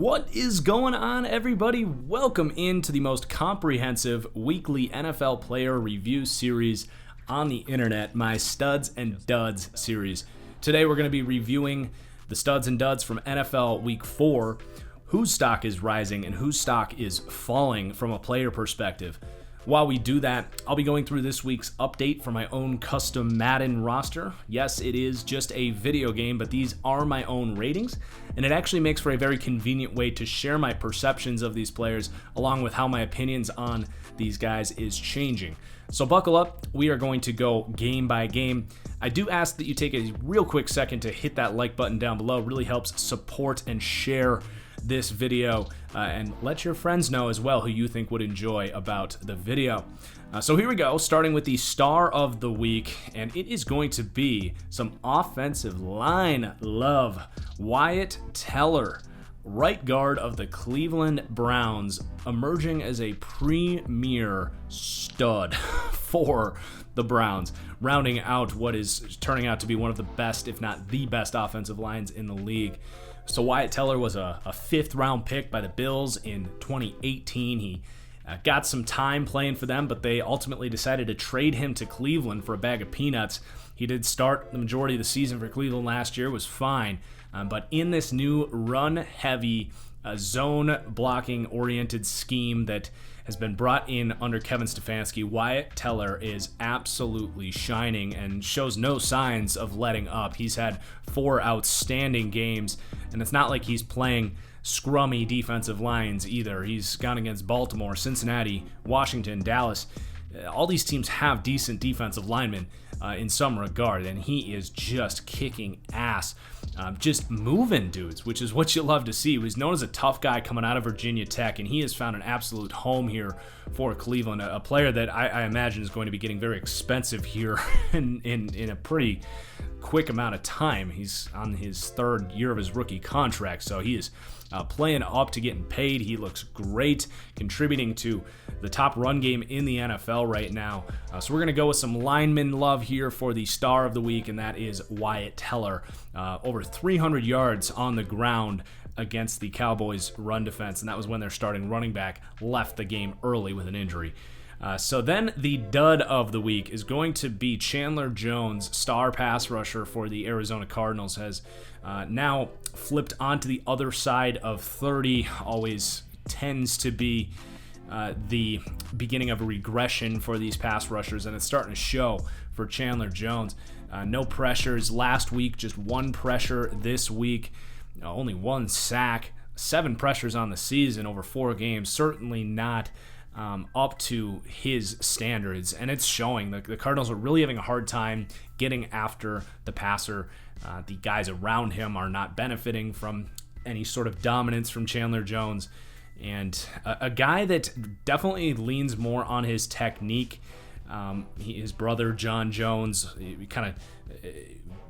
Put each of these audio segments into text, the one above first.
What is going on, everybody? Welcome into the most comprehensive weekly NFL player review series on the internet, my Studs and Duds series. Today we're going to be reviewing the studs and duds from NFL Week 4, whose stock is rising and whose stock is falling from a player perspective. While we do that, I'll be going through this week's update for my own custom Madden roster. Yes, it is just a video game, but these are my own ratings, and it actually makes for a very convenient way to share my perceptions of these players, along with how my opinions on these guys is changing. So buckle up, we are going to go game by game. I do ask that you take a real quick second to hit that like button down below. It really helps support and share this video, and let your friends know as well who you think would enjoy about the video. So here we go, starting with the star of the week, and it is going to be some offensive line love. Wyatt Teller, right guard of the Cleveland Browns, emerging as a premier stud for the Browns, rounding out what is turning out to be one of the best, if not the best, offensive lines in the league. So Wyatt Teller was a fifth-round pick by the Bills in 2018. He got some time playing for them, but they ultimately decided to trade him to Cleveland for a bag of peanuts. He did start the majority of the season for Cleveland last year, was fine. But in this new run-heavy, zone-blocking-oriented scheme that has been brought in under Kevin Stefanski, Wyatt Teller is absolutely shining and shows no signs of letting up. He's had 4 outstanding games, and it's not like he's playing scrummy defensive lines either. He's gone against Baltimore, Cincinnati, Washington, Dallas. All these teams have decent defensive linemen in some regard, and he is just kicking ass, just moving dudes, which is what you love to see. He was known as a tough guy coming out of Virginia Tech, and he has found an absolute home here for Cleveland, a player that I imagine is going to be getting very expensive here in a pretty quick amount of time. He's on his 3rd year of his rookie contract, so he is playing up to getting paid. He looks great, contributing to the top run game in the NFL right now. So we're going to go with some lineman love here for the star of the week, and that is Wyatt Teller. Over 300 yards on the ground against the Cowboys' run defense, and that was when their starting running back left the game early with an injury. So then the dud of the week is going to be Chandler Jones, star pass rusher for the Arizona Cardinals, has now flipped onto the other side of 30. Always tends to be the beginning of a regression for these pass rushers, and it's starting to show for Chandler Jones. No pressures last week, just 1 pressure this week, only 1 sack, 7 pressures on the season over 4 games. Certainly not up to his standards, and it's showing. The Cardinals are really having a hard time getting after the passer. The guys around him are not benefiting from any sort of dominance from Chandler Jones, and a guy that definitely leans more on his technique. His brother John Jones,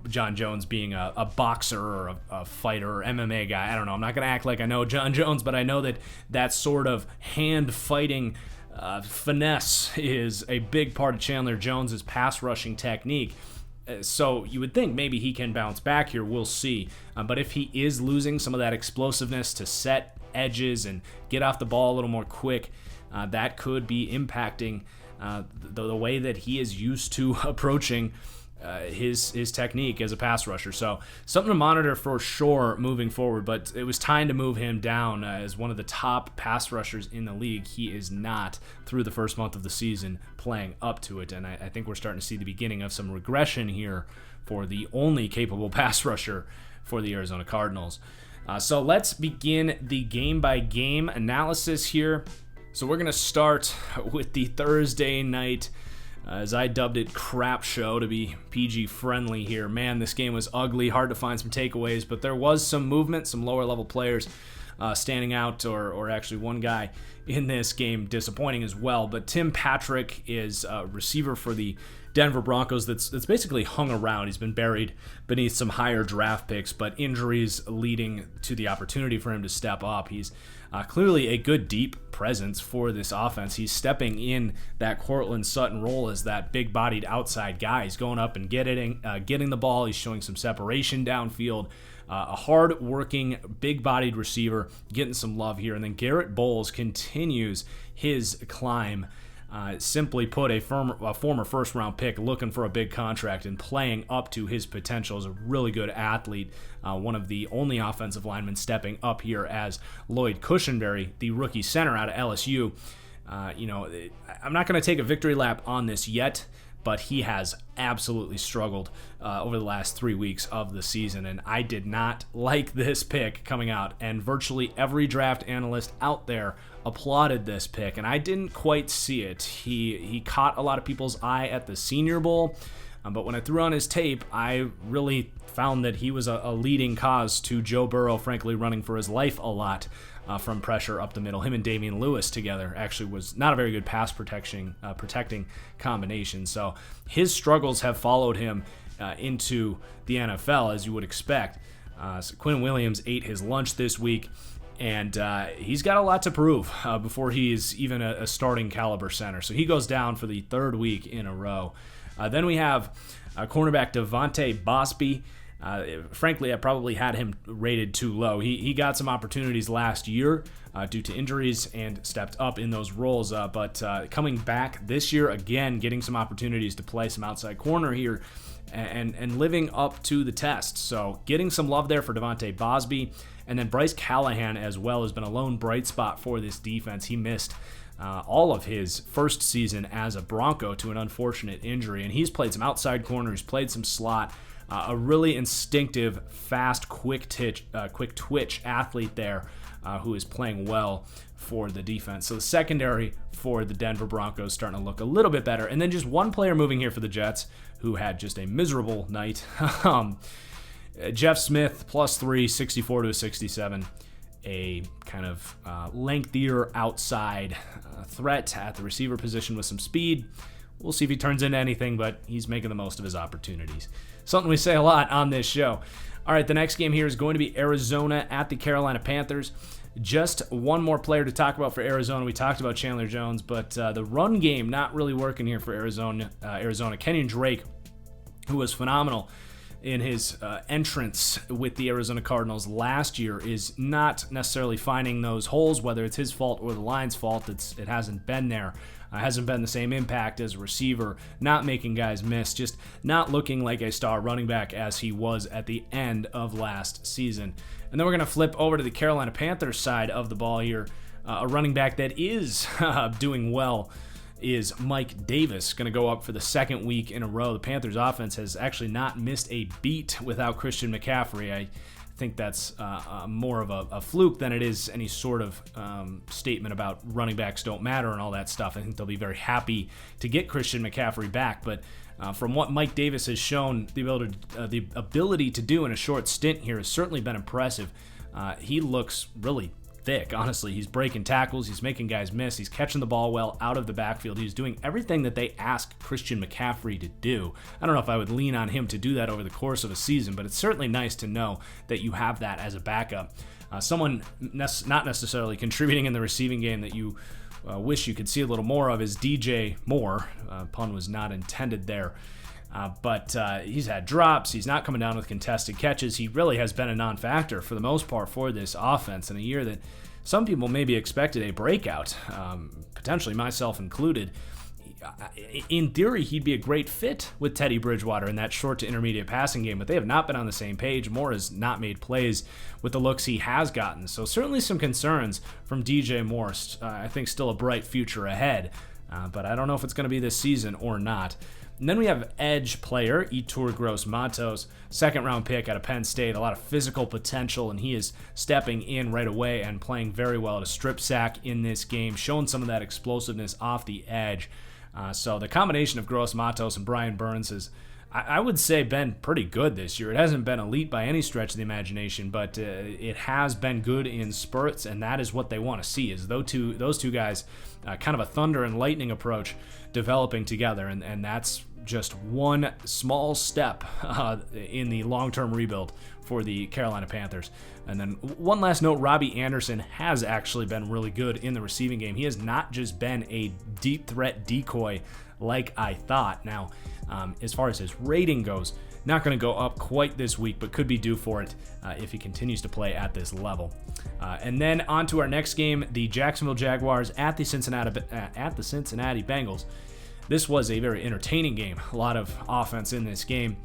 John Jones being a boxer or a fighter or MMA guy. I don't know. I'm not going to act like I know John Jones, but I know that sort of hand-fighting finesse is a big part of Chandler Jones's pass rushing technique. So you would think maybe he can bounce back here. We'll see. But if he is losing some of that explosiveness to set edges and get off the ball a little more quick, that could be impacting the way that he is used to approaching his technique as a pass rusher. So something to monitor for sure moving forward, but it was time to move him down as one of the top pass rushers in the league. He is not, through the first month of the season, playing up to it, and I think we're starting to see the beginning of some regression here for the only capable pass rusher for the Arizona Cardinals. So let's begin the game-by-game analysis here. So we're going to start with the Thursday night, as I dubbed it, crap show to be PG friendly here. Man, this game was ugly, hard to find some takeaways, but there was some movement, some lower level players standing out, or actually one guy in this game disappointing as well. But Tim Patrick is a receiver for the Denver Broncos that's basically hung around. He's been buried beneath some higher draft picks, but injuries leading to the opportunity for him to step up. He's clearly a good deep presence for this offense. He's stepping in that Courtland Sutton role as that big-bodied outside guy. He's going up and getting the ball. He's showing some separation downfield. A hard-working, big-bodied receiver getting some love here. And then Garrett Bowles continues his climb. Simply put, a former first-round pick looking for a big contract and playing up to his potential as a really good athlete. One of the only offensive linemen stepping up here as Lloyd Cushenberry, the rookie center out of LSU. I'm not going to take a victory lap on this yet, but he has absolutely struggled over the last 3 weeks of the season, and I did not like this pick coming out, and virtually every draft analyst out there applauded this pick, and I didn't quite see it. He caught a lot of people's eye at the Senior Bowl, but when I threw on his tape, I really found that he was a leading cause to Joe Burrow, frankly, running for his life a lot from pressure up the middle. Him and Damian Lewis together actually was not a very good pass protecting combination. So his struggles have followed him into the NFL, as you would expect. So Quinn Williams ate his lunch this week, and he's got a lot to prove before he is even a starting caliber center. So he goes down for the third week in a row. Then we have cornerback Devontae Bosby. Frankly, I probably had him rated too low. He got some opportunities last year due to injuries and stepped up in those roles. But coming back this year, again, getting some opportunities to play some outside corner here and living up to the test. So getting some love there for Devontae Bosby. And then Bryce Callahan as well has been a lone bright spot for this defense. He missed all of his first season as a Bronco to an unfortunate injury, and he's played some outside corner, he's played some slot, a really instinctive, fast, quick twitch athlete there who is playing well for the defense. So the secondary for the Denver Broncos starting to look a little bit better. And then just one player moving here for the Jets who had just a miserable night. Jeff Smith, +3, 64 to 67. A kind of lengthier outside threat at the receiver position with some speed. We'll see if he turns into anything, but he's making the most of his opportunities. Something we say a lot on this show. All right, the next game here is going to be Arizona at the Carolina Panthers. Just one more player to talk about for Arizona. We talked about Chandler Jones, but the run game not really working here for Arizona. Kenyon Drake, who was phenomenal in his entrance with the Arizona Cardinals last year, is not necessarily finding those holes, whether it's his fault or the line's fault. It hasn't been there. Hasn't been the same impact as a receiver, not making guys miss, just not looking like a star running back as he was at the end of last season. And then we're going to flip over to the Carolina Panthers side of the ball here. A running back that is doing well is Mike Davis, going to go up for the second week in a row. The Panthers offense has actually not missed a beat without Christian McCaffrey. I think that's more of a fluke than it is any sort of statement about running backs don't matter and all that stuff. I think they'll be very happy to get Christian McCaffrey back, but from what Mike Davis has shown the ability to do in a short stint here has certainly been impressive. He looks really thick, honestly. He's breaking tackles, he's making guys miss, he's catching the ball well out of the backfield. He's doing everything that they ask Christian McCaffrey to do. I don't know if I would lean on him to do that over the course of a season, but it's certainly nice to know that you have that as a backup. Someone not necessarily contributing in the receiving game that you wish you could see a little more of is DJ Moore. Pun was not intended there. But he's had drops. He's not coming down with contested catches. He really has been a non-factor for the most part for this offense in a year that some people maybe expected a breakout, potentially myself included. In theory, he'd be a great fit with Teddy Bridgewater in that short to intermediate passing game, but they have not been on the same page. Moore has not made plays with the looks he has gotten. So certainly some concerns from DJ Moore. I think still a bright future ahead, but I don't know if it's going to be this season or not. And then we have edge player, Yetur Gross-Matos, second-round pick out of Penn State, a lot of physical potential, and he is stepping in right away and playing very well at a strip sack in this game, showing some of that explosiveness off the edge. So the combination of Gross Matos and Brian Burns has, I would say, been pretty good this year. It hasn't been elite by any stretch of the imagination, but it has been good in spurts, and that is what they want to see, is those two guys, kind of a thunder and lightning approach developing together, and that's just one small step in the long-term rebuild for the Carolina Panthers. And then one last note, Robbie Anderson has actually been really good in the receiving game. He has not just been a deep threat decoy like I thought. Now, as far as his rating goes, not going to go up quite this week, but could be due for it if he continues to play at this level. And then on to our next game, the Jacksonville Jaguars at the Cincinnati Bengals. This was a very entertaining game. A lot of offense in this game.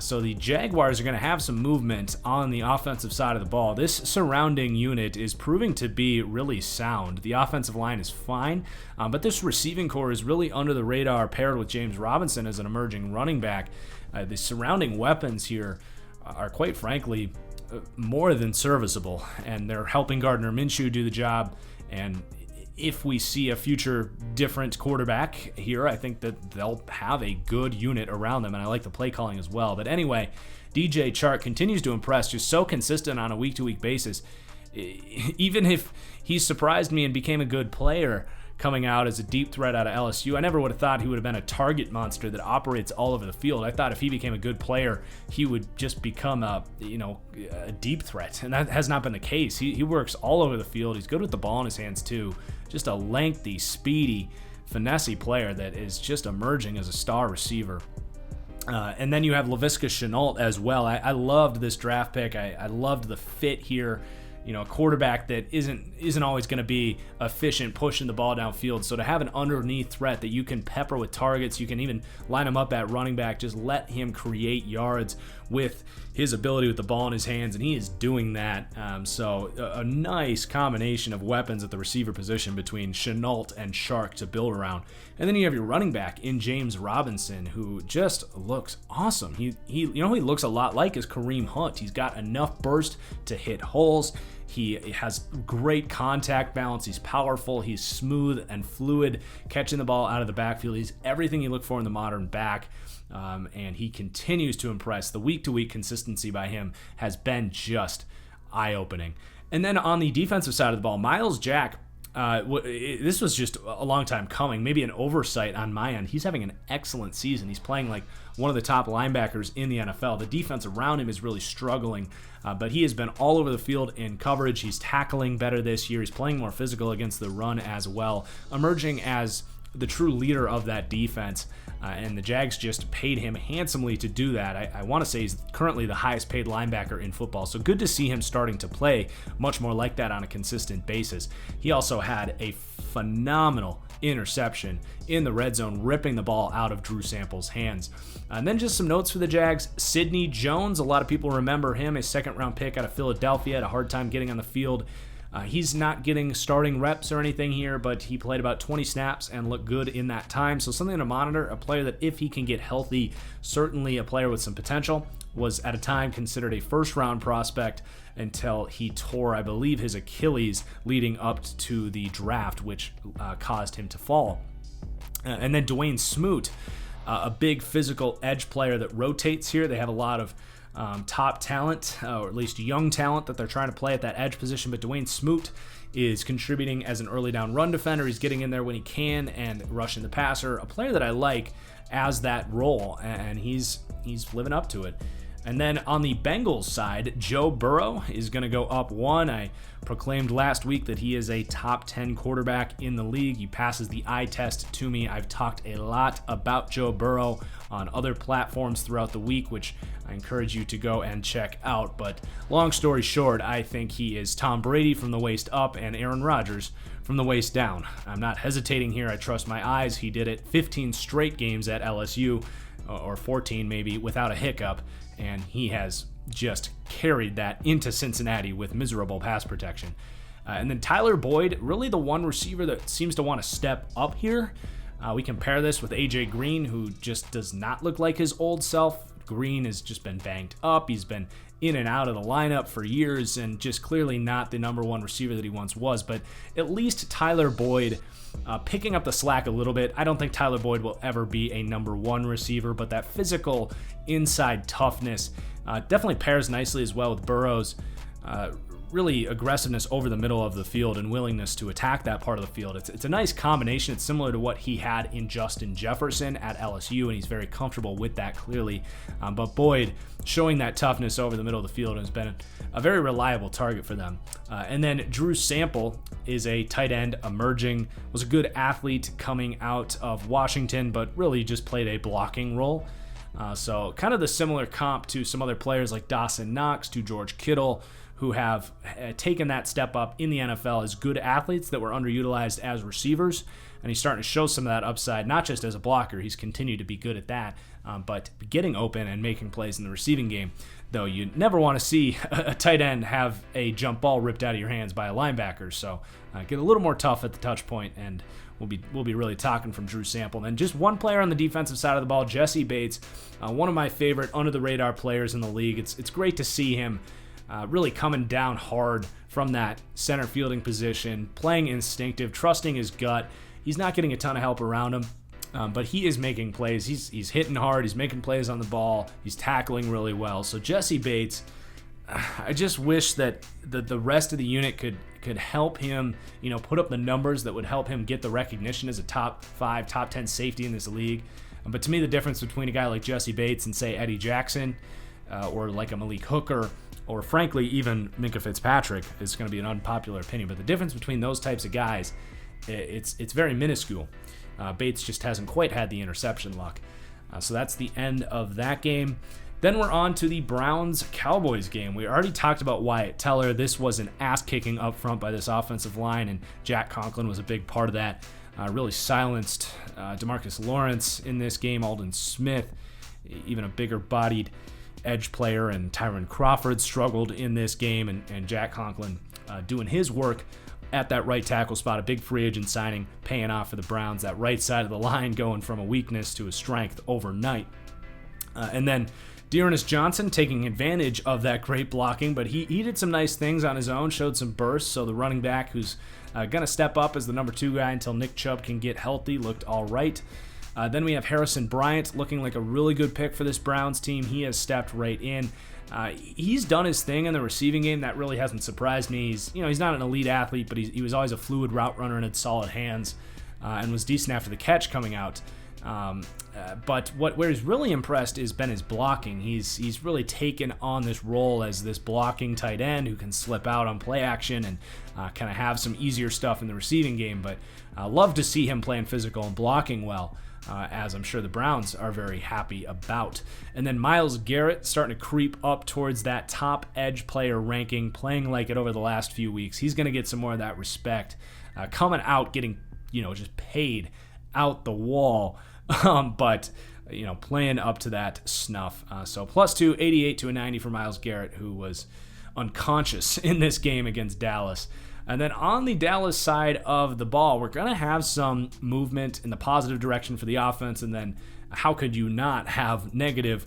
So the Jaguars are going to have some movement on the offensive side of the ball. This surrounding unit is proving to be really sound. The offensive line is fine, but this receiving core is really under the radar, paired with James Robinson as an emerging running back. The surrounding weapons here are, quite frankly, more than serviceable, and they're helping Gardner Minshew do the job. And if we see a future different quarterback here, I think that they'll have a good unit around them, and I like the play calling as well. But anyway, DJ Chark continues to impress, just so consistent on a week-to-week basis. Even if he surprised me and became a good player coming out as a deep threat out of LSU, I never would have thought he would have been a target monster that operates all over the field. I thought if he became a good player, he would just become a deep threat, and that has not been the case. He works all over the field. He's good with the ball in his hands too. Just a lengthy, speedy, finessey player that is just emerging as a star receiver. And then you have Laviska Shenault as well. I loved this draft pick. I loved the fit here. A quarterback that isn't always going to be efficient pushing the ball downfield. So to have an underneath threat that you can pepper with targets, you can even line him up at running back, just let him create yards with his ability with the ball in his hands, and he is doing that. So a nice combination of weapons at the receiver position between Shenault and Chark to build around. And then you have your running back in James Robinson, who just looks awesome. He looks a lot like is Kareem Hunt. He's got enough burst to hit holes. He has great contact balance. He's powerful. He's smooth and fluid, catching the ball out of the backfield. He's everything you look for in the modern back, and he continues to impress. The week-to-week consistency by him has been just eye-opening. And then on the defensive side of the ball, Miles Jack, this was just a long time coming, maybe an oversight on my end. He's having an excellent season. He's playing like one of the top linebackers in the NFL. The defense around him is really struggling, but he has been all over the field in coverage. He's tackling better this year. He's playing more physical against the run as well, emerging as the true leader of that defense, and the Jags just paid him handsomely to do that. I want to say he's currently the highest paid linebacker in football, so good to see him starting to play much more like that on a consistent basis. He also had a phenomenal interception in the red zone, ripping the ball out of Drew Sample's hands. And then just some notes for the Jags. Sidney Jones, a lot of people remember him, a second-round pick out of Philadelphia, had a hard time getting on the field. He's not getting starting reps or anything here, but he played about 20 snaps and looked good in that time. So something to monitor, a player that if he can get healthy, certainly a player with some potential, was at a time considered a first-round prospect until he tore, I believe, his Achilles leading up to the draft, which caused him to fall. And then Dwayne Smoot, a big physical edge player that rotates here. They have a lot of top talent, or at least young talent that they're trying to play at that edge position, but Dwayne Smoot is contributing as an early down run defender. He's getting in there when he can and rushing the passer, a player that I like as that role, and he's living up to it. And then on the Bengals side, Joe Burrow is going to go up one. I proclaimed last week that he is a top 10 quarterback in the league. He passes the eye test to me. I've talked a lot about Joe Burrow on other platforms throughout the week, which I encourage you to go and check out. But long story short, I think he is Tom Brady from the waist up and Aaron Rodgers from the waist down. I'm not hesitating here. I trust my eyes. He did it 15 straight games at LSU, or 14 maybe, without a hiccup. And he has just carried that into Cincinnati with miserable pass protection. And then Tyler Boyd, really the one receiver that seems to want to step up here. We compare this with A.J. Green, who just does not look like his old self. Green has just been banged up. He's been in and out of the lineup for years and just clearly not the number one receiver that he once was. But at least Tyler Boyd picking up the slack a little bit. I don't think Tyler Boyd will ever be a number one receiver, but that physical inside toughness definitely pairs nicely as well with Burrow's really aggressiveness over the middle of the field and willingness to attack that part of the field. It's a nice combination. It's similar to what he had in Justin Jefferson at LSU, and he's very comfortable with that clearly. But Boyd showing that toughness over the middle of the field has been a very reliable target for them. And then Drew Sample is a tight end emerging, was a good athlete coming out of Washington, but really just played a blocking role. So kind of the similar comp to some other players like Dawson Knox, to George Kittle, who have taken that step up in the NFL as good athletes that were underutilized as receivers. And he's starting to show some of that upside, not just as a blocker. He's continued to be good at that, but getting open and making plays in the receiving game. Though you never want to see a tight end have a jump ball ripped out of your hands by a linebacker. So get a little more tough at the touch point, and we'll be really talking from Drew Sample. And then just one player on the defensive side of the ball, Jessie Bates, one of my favorite under-the-radar players in the league. It's great to see him really coming down hard from that center fielding position, playing instinctive, trusting his gut. He's not getting a ton of help around him, but he is making plays. He's hitting hard. He's making plays on the ball. He's tackling really well. So Jessie Bates, I just wish that the rest of the unit could help him, put up the numbers that would help him get the recognition as a top 5, top 10 safety in this league. But to me, the difference between a guy like Jessie Bates and, say, Eddie Jackson or like a Malik Hooker, or frankly, even Minkah Fitzpatrick, is going to be an unpopular opinion. But the difference between those types of guys, it's very minuscule. Bates just hasn't quite had the interception luck. So that's the end of that game. Then we're on to the Browns-Cowboys game. We already talked about Wyatt Teller. This was an ass-kicking up front by this offensive line, and Jack Conklin was a big part of that. Really silenced DeMarcus Lawrence in this game. Aldon Smith, even a bigger-bodied edge player, and Tyron Crawford struggled in this game, and Jack Conklin doing his work at that right tackle spot, a big free agent signing, paying off for the Browns, that right side of the line going from a weakness to a strength overnight. And then Dearness Johnson taking advantage of that great blocking, but he did some nice things on his own, showed some bursts, so the running back who's going to step up as the number 2 guy until Nick Chubb can get healthy looked all right. Then we have Harrison Bryant looking like a really good pick for this Browns team. He has stepped right in. He's done his thing in the receiving game. That really hasn't surprised me. He's not an elite athlete, but he was always a fluid route runner and had solid hands, and was decent after the catch coming out. But where he's really impressed has been his blocking. He's really taken on this role as this blocking tight end who can slip out on play action and kind of have some easier stuff in the receiving game. But love to see him playing physical and blocking well. As I'm sure the Browns are very happy about. And then Myles Garrett starting to creep up towards that top edge player ranking, playing like it over the last few weeks. He's going to get some more of that respect. Coming out, getting, just paid out the wall, but, playing up to that snuff. So +2, 88 to a 90 for Myles Garrett, who was unconscious in this game against Dallas. And then on the Dallas side of the ball, we're going to have some movement in the positive direction for the offense, and then how could you not have negative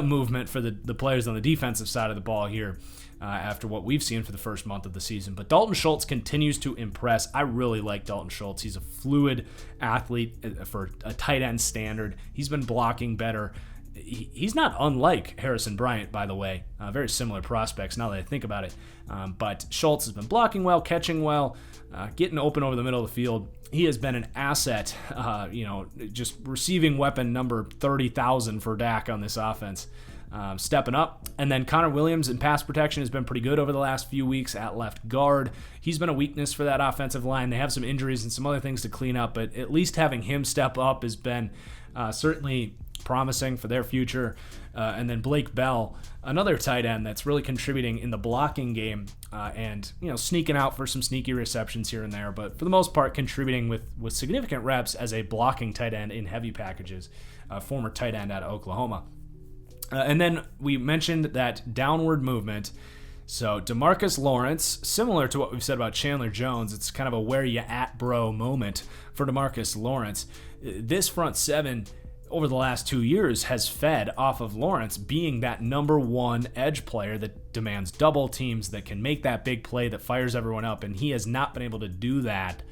movement for the players on the defensive side of the ball here after what we've seen for the first month of the season. But Dalton Schultz continues to impress. I really like Dalton Schultz. He's a fluid athlete for a tight end standard. He's been blocking better. He's not unlike Harrison Bryant, by the way. Very similar prospects now that I think about it. But Schultz has been blocking well, catching well, getting open over the middle of the field. He has been an asset, just receiving weapon number 30,000 for Dak on this offense, stepping up. And then Connor Williams in pass protection has been pretty good over the last few weeks at left guard. He's been a weakness for that offensive line. They have some injuries and some other things to clean up, but at least having him step up has been certainly promising for their future. And then Blake Bell, another tight end that's really contributing in the blocking game and sneaking out for some sneaky receptions here and there, but for the most part contributing with significant reps as a blocking tight end in heavy packages, former tight end out of Oklahoma. And then we mentioned that downward movement. So DeMarcus Lawrence, similar to what we've said about Chandler Jones, it's kind of a where you at bro moment for DeMarcus Lawrence. This front seven over the last 2 years has fed off of Lawrence being that number one edge player that demands double teams, that can make that big play that fires everyone up, and he has not been able to do that.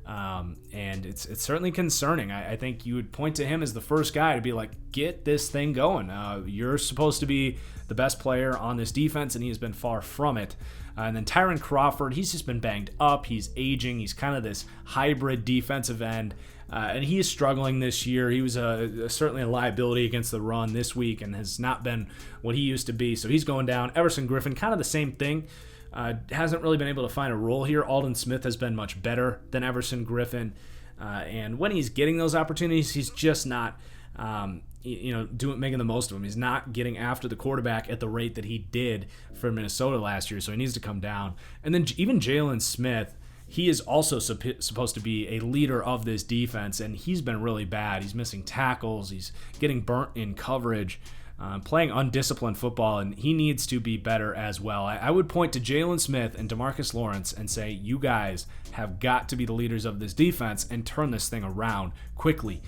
And it's certainly concerning. I think you would point to him as the first guy to be like, get this thing going. You're supposed to be the best player on this defense, and he has been far from it. And then Tyron Crawford, he's just been banged up. He's aging. He's kind of this hybrid defensive end. And he is struggling this year. He was certainly a liability against the run this week and has not been what he used to be. So he's going down. Everson Griffin, kind of the same thing. Hasn't really been able to find a role here. Aldon Smith has been much better than Everson Griffin. And when he's getting those opportunities, he's just not making the most of them. He's not getting after the quarterback at the rate that he did for Minnesota last year. So he needs to come down. And then even Jalen Smith, he is also supposed to be a leader of this defense, and he's been really bad. He's missing tackles. He's getting burnt in coverage, playing undisciplined football, and he needs to be better as well. I would point to Jalen Smith and DeMarcus Lawrence and say, you guys have got to be the leaders of this defense and turn this thing around quickly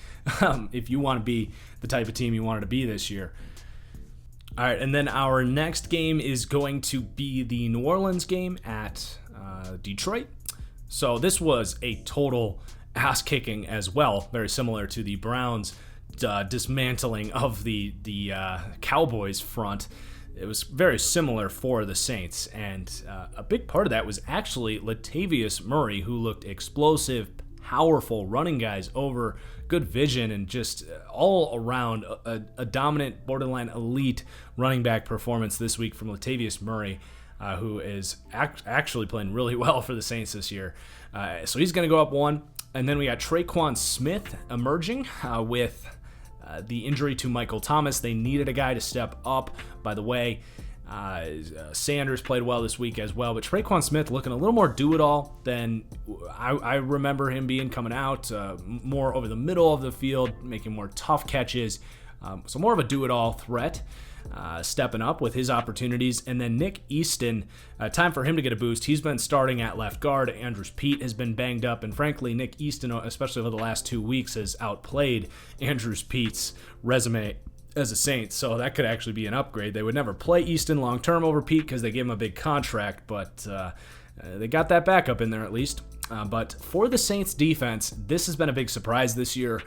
if you want to be the type of team you wanted to be this year. All right, and then our next game is going to be the New Orleans game at Detroit. So this was a total ass-kicking as well, very similar to the Browns' dismantling of the Cowboys front. It was very similar for the Saints, and a big part of that was actually Latavius Murray, who looked explosive, powerful, running guys over, good vision, and just all around a dominant, borderline elite running back performance this week from Latavius Murray. Who is actually playing really well for the Saints this year. So he's going to go up one. And then we got Traquan Smith emerging with the injury to Michael Thomas. They needed a guy to step up. By the way, Sanders played well this week as well. But Traquan Smith looking a little more do-it-all than I remember him being coming out. More over the middle of the field, making more tough catches. So more of a do-it-all threat. Stepping up with his opportunities. And then Nick Easton, time for him to get a boost. He's been starting at left guard. Andrews Pete has been banged up, and frankly, Nick Easton, especially over the last 2 weeks, has outplayed Andrews Pete's resume as a Saint, so that could actually be an upgrade. They would never play Easton long-term over Pete because they gave him a big contract, but they got that backup in there at least. But for the Saints defense, this has been a big surprise this year.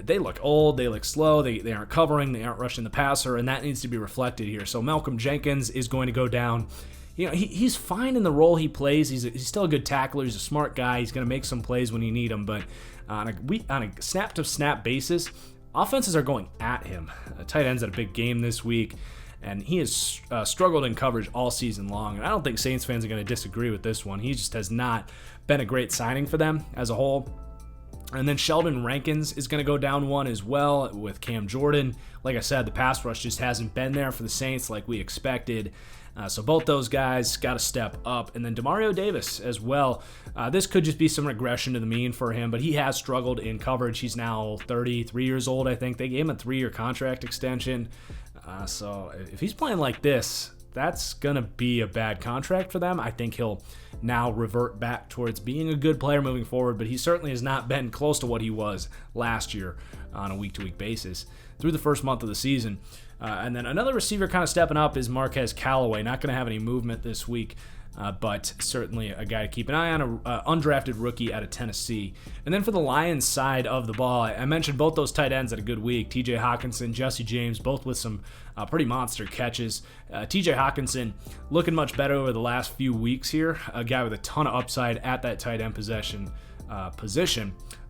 They look old, they look slow, they aren't covering, they aren't rushing the passer, and that needs to be reflected here. So Malcolm Jenkins is going to go down. You know, he's fine in the role he plays. He's still a good tackler. He's a smart guy. He's going to make some plays when you need him, but on a snap-to-snap basis, offenses are going at him. Tight end's had a big game this week, and he has struggled in coverage all season long. And I don't think Saints fans are going to disagree with this one. He just has not been a great signing for them as a whole. And then Sheldon Rankins is going to go down one as well with Cam Jordan. Like I said, the pass rush just hasn't been there for the Saints like we expected. So both those guys got to step up. And then Demario Davis as well. This could just be some regression to the mean for him, but he has struggled in coverage. He's now 33 years old, I think. They gave him a 3-year contract extension. So if he's playing like this, that's going to be a bad contract for them. I think he'll now revert back towards being a good player moving forward, but he certainly has not been close to what he was last year on a week-to-week basis through the first month of the season. And then another receiver kind of stepping up is Marquez Callaway. Not going to have any movement this week, but certainly a guy to keep an eye on, an undrafted rookie out of Tennessee. And then for the Lions side of the ball, I mentioned both those tight ends had a good week. TJ Hawkinson, Jesse James, both with some pretty monster catches. TJ Hawkinson looking much better over the last few weeks here. A guy with a ton of upside at that tight end position. A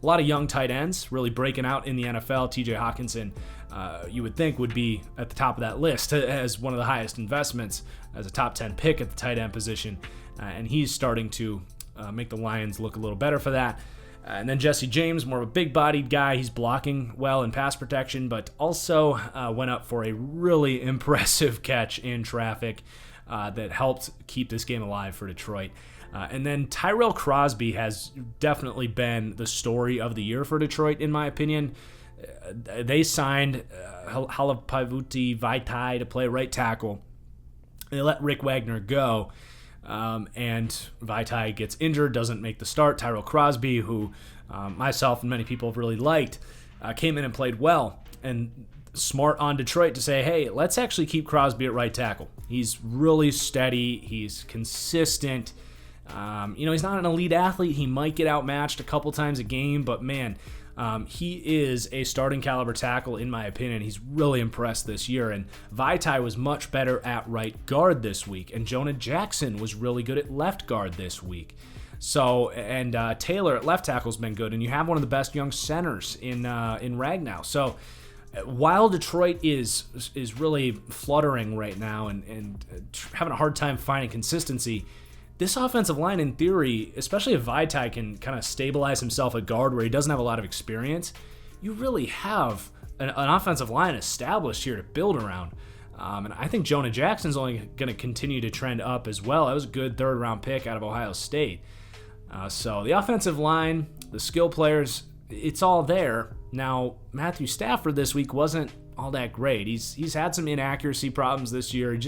lot of young tight ends really breaking out in the NFL. TJ Hawkinson, you would think, would be at the top of that list as one of the highest investments, as a top 10 pick at the tight end position. And he's starting to make the Lions look a little better for that. And then Jesse James, more of a big-bodied guy. He's blocking well in pass protection, but also went up for a really impressive catch in traffic that helped keep this game alive for Detroit. And then Tyrell Crosby has definitely been the story of the year for Detroit, in my opinion. They signed Halapavuti Vaitai to play right tackle. They let Rick Wagner go, and Vaitai gets injured, doesn't make the start. Tyrell Crosby, who myself and many people have really liked, came in and played well. and smart on Detroit to say, hey, let's actually keep Crosby at right tackle. He's really steady. He's consistent. He's not an elite athlete. He might get outmatched a couple times a game, but man, he is a starting caliber tackle in my opinion. He's really impressed this year, and Vaitai was much better at right guard this week, and Jonah Jackson was really good at left guard this week. So, and Taylor at left tackle has been good, and you have one of the best young centers in Ragnow. So, while Detroit is really fluttering right now and having a hard time finding consistency, this offensive line, in theory, especially if Vaitai can kind of stabilize himself at guard where he doesn't have a lot of experience, you really have an offensive line established here to build around. And I think Jonah Jackson's only going to continue to trend up as well. That was a good third-round pick out of Ohio State. So the offensive line, the skill players, it's all there. Now, Matthew Stafford this week wasn't all that great. He's had some inaccuracy problems this year.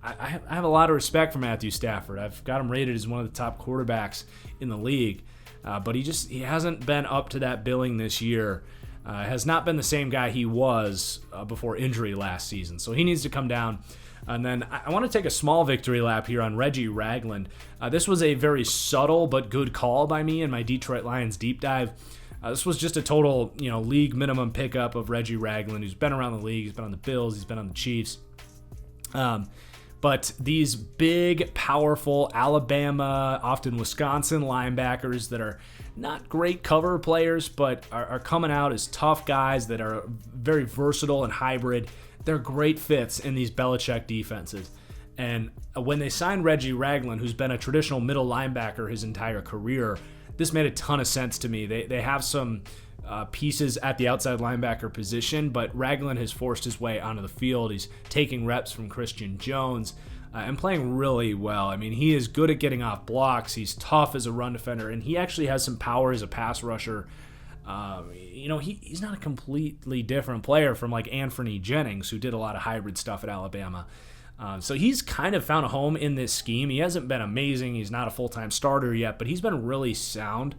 I have a lot of respect for Matthew Stafford. I've got him rated as one of the top quarterbacks in the league, but he hasn't been up to that billing this year. Has not been the same guy he was before injury last season, so he needs to come down. And then I want to take a small victory lap here on Reggie Ragland. This was a very subtle but good call by me in my Detroit Lions deep dive. This was just a total, league minimum pickup of Reggie Ragland, who's been around the league. He's been on the Bills. He's been on the Chiefs. But these big, powerful Alabama, often Wisconsin linebackers that are not great cover players, but are coming out as tough guys that are very versatile and hybrid. They're great fits in these Belichick defenses. And when they signed Reggie Ragland, who's been a traditional middle linebacker his entire career, this made a ton of sense to me. They have some pieces at the outside linebacker position, but Ragland has forced his way onto the field. He's taking reps from Christian Jones and playing really well. I mean, he is good at getting off blocks. He's tough as a run defender, and he actually has some power as a pass rusher. He's not a completely different player from like Anthony Jennings, who did a lot of hybrid stuff at Alabama. So he's kind of found a home in this scheme. He hasn't been amazing. He's not a full-time starter yet, but he's been really sound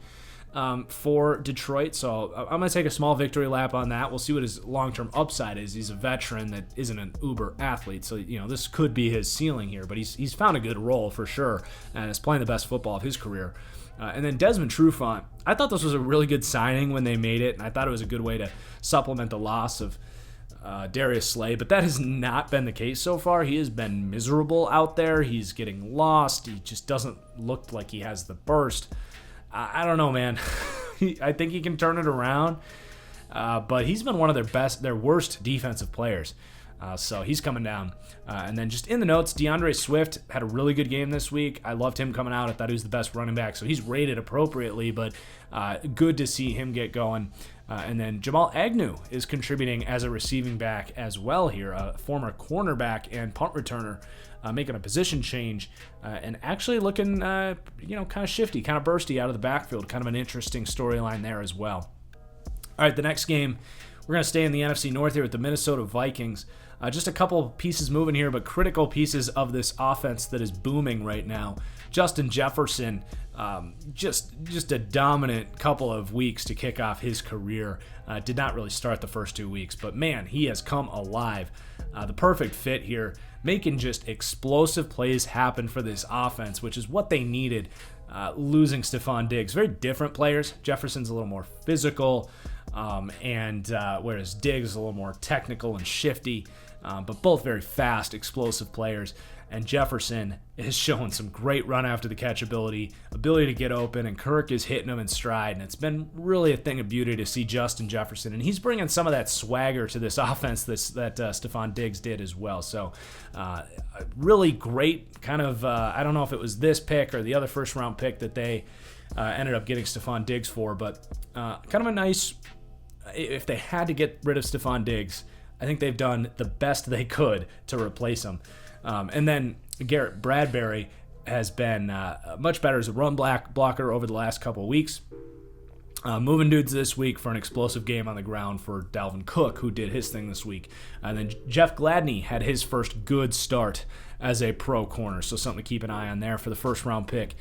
for Detroit. So I'm going to take a small victory lap on that. We'll see what his long-term upside is. He's a veteran that isn't an uber athlete, so this could be his ceiling here. But he's found a good role for sure, and is playing the best football of his career. And then Desmond Trufant, I thought this was a really good signing when they made it, and I thought it was a good way to supplement the loss of Darius Slay, but that has not been the case so far. He has been miserable out there. He's getting lost. He just doesn't look like he has the burst. I don't know, man. I think he can turn it around, but he's been one of their worst defensive players. So he's coming down. And then just in the notes, DeAndre Swift had a really good game this week. I loved him coming out. I thought he was the best running back, so he's rated appropriately, but good to see him get going. And then Jamal Agnew is contributing as a receiving back as well here, a former cornerback and punt returner, making a position change and actually looking, kind of shifty, kind of bursty out of the backfield. Kind of an interesting storyline there as well. All right, the next game, we're going to stay in the NFC North here with the Minnesota Vikings. Just a couple pieces moving here, but critical pieces of this offense that is booming right now. Justin Jefferson, just a dominant couple of weeks to kick off his career. Did not really start the first 2 weeks, but man, he has come alive. The perfect fit here, making just explosive plays happen for this offense, which is what they needed. Losing Stephon Diggs, very different players. Jefferson's a little more physical, whereas Diggs is a little more technical and shifty, but both very fast, explosive players. And Jefferson is showing some great run after the catch ability to get open, and Kirk is hitting him in stride, and it's been really a thing of beauty to see Justin Jefferson, and he's bringing some of that swagger to this offense that Stephon Diggs did as well. So really great kind of, I don't know if it was this pick or the other first-round pick that they ended up getting Stephon Diggs for, but kind of a nice, if they had to get rid of Stephon Diggs, I think they've done the best they could to replace him. And then Garrett Bradbury has been much better as a run blocker over the last couple of weeks. Moving dudes this week for an explosive game on the ground for Dalvin Cook, who did his thing this week. And then Jeff Gladney had his first good start as a pro corner, so something to keep an eye on there for the first-round pick.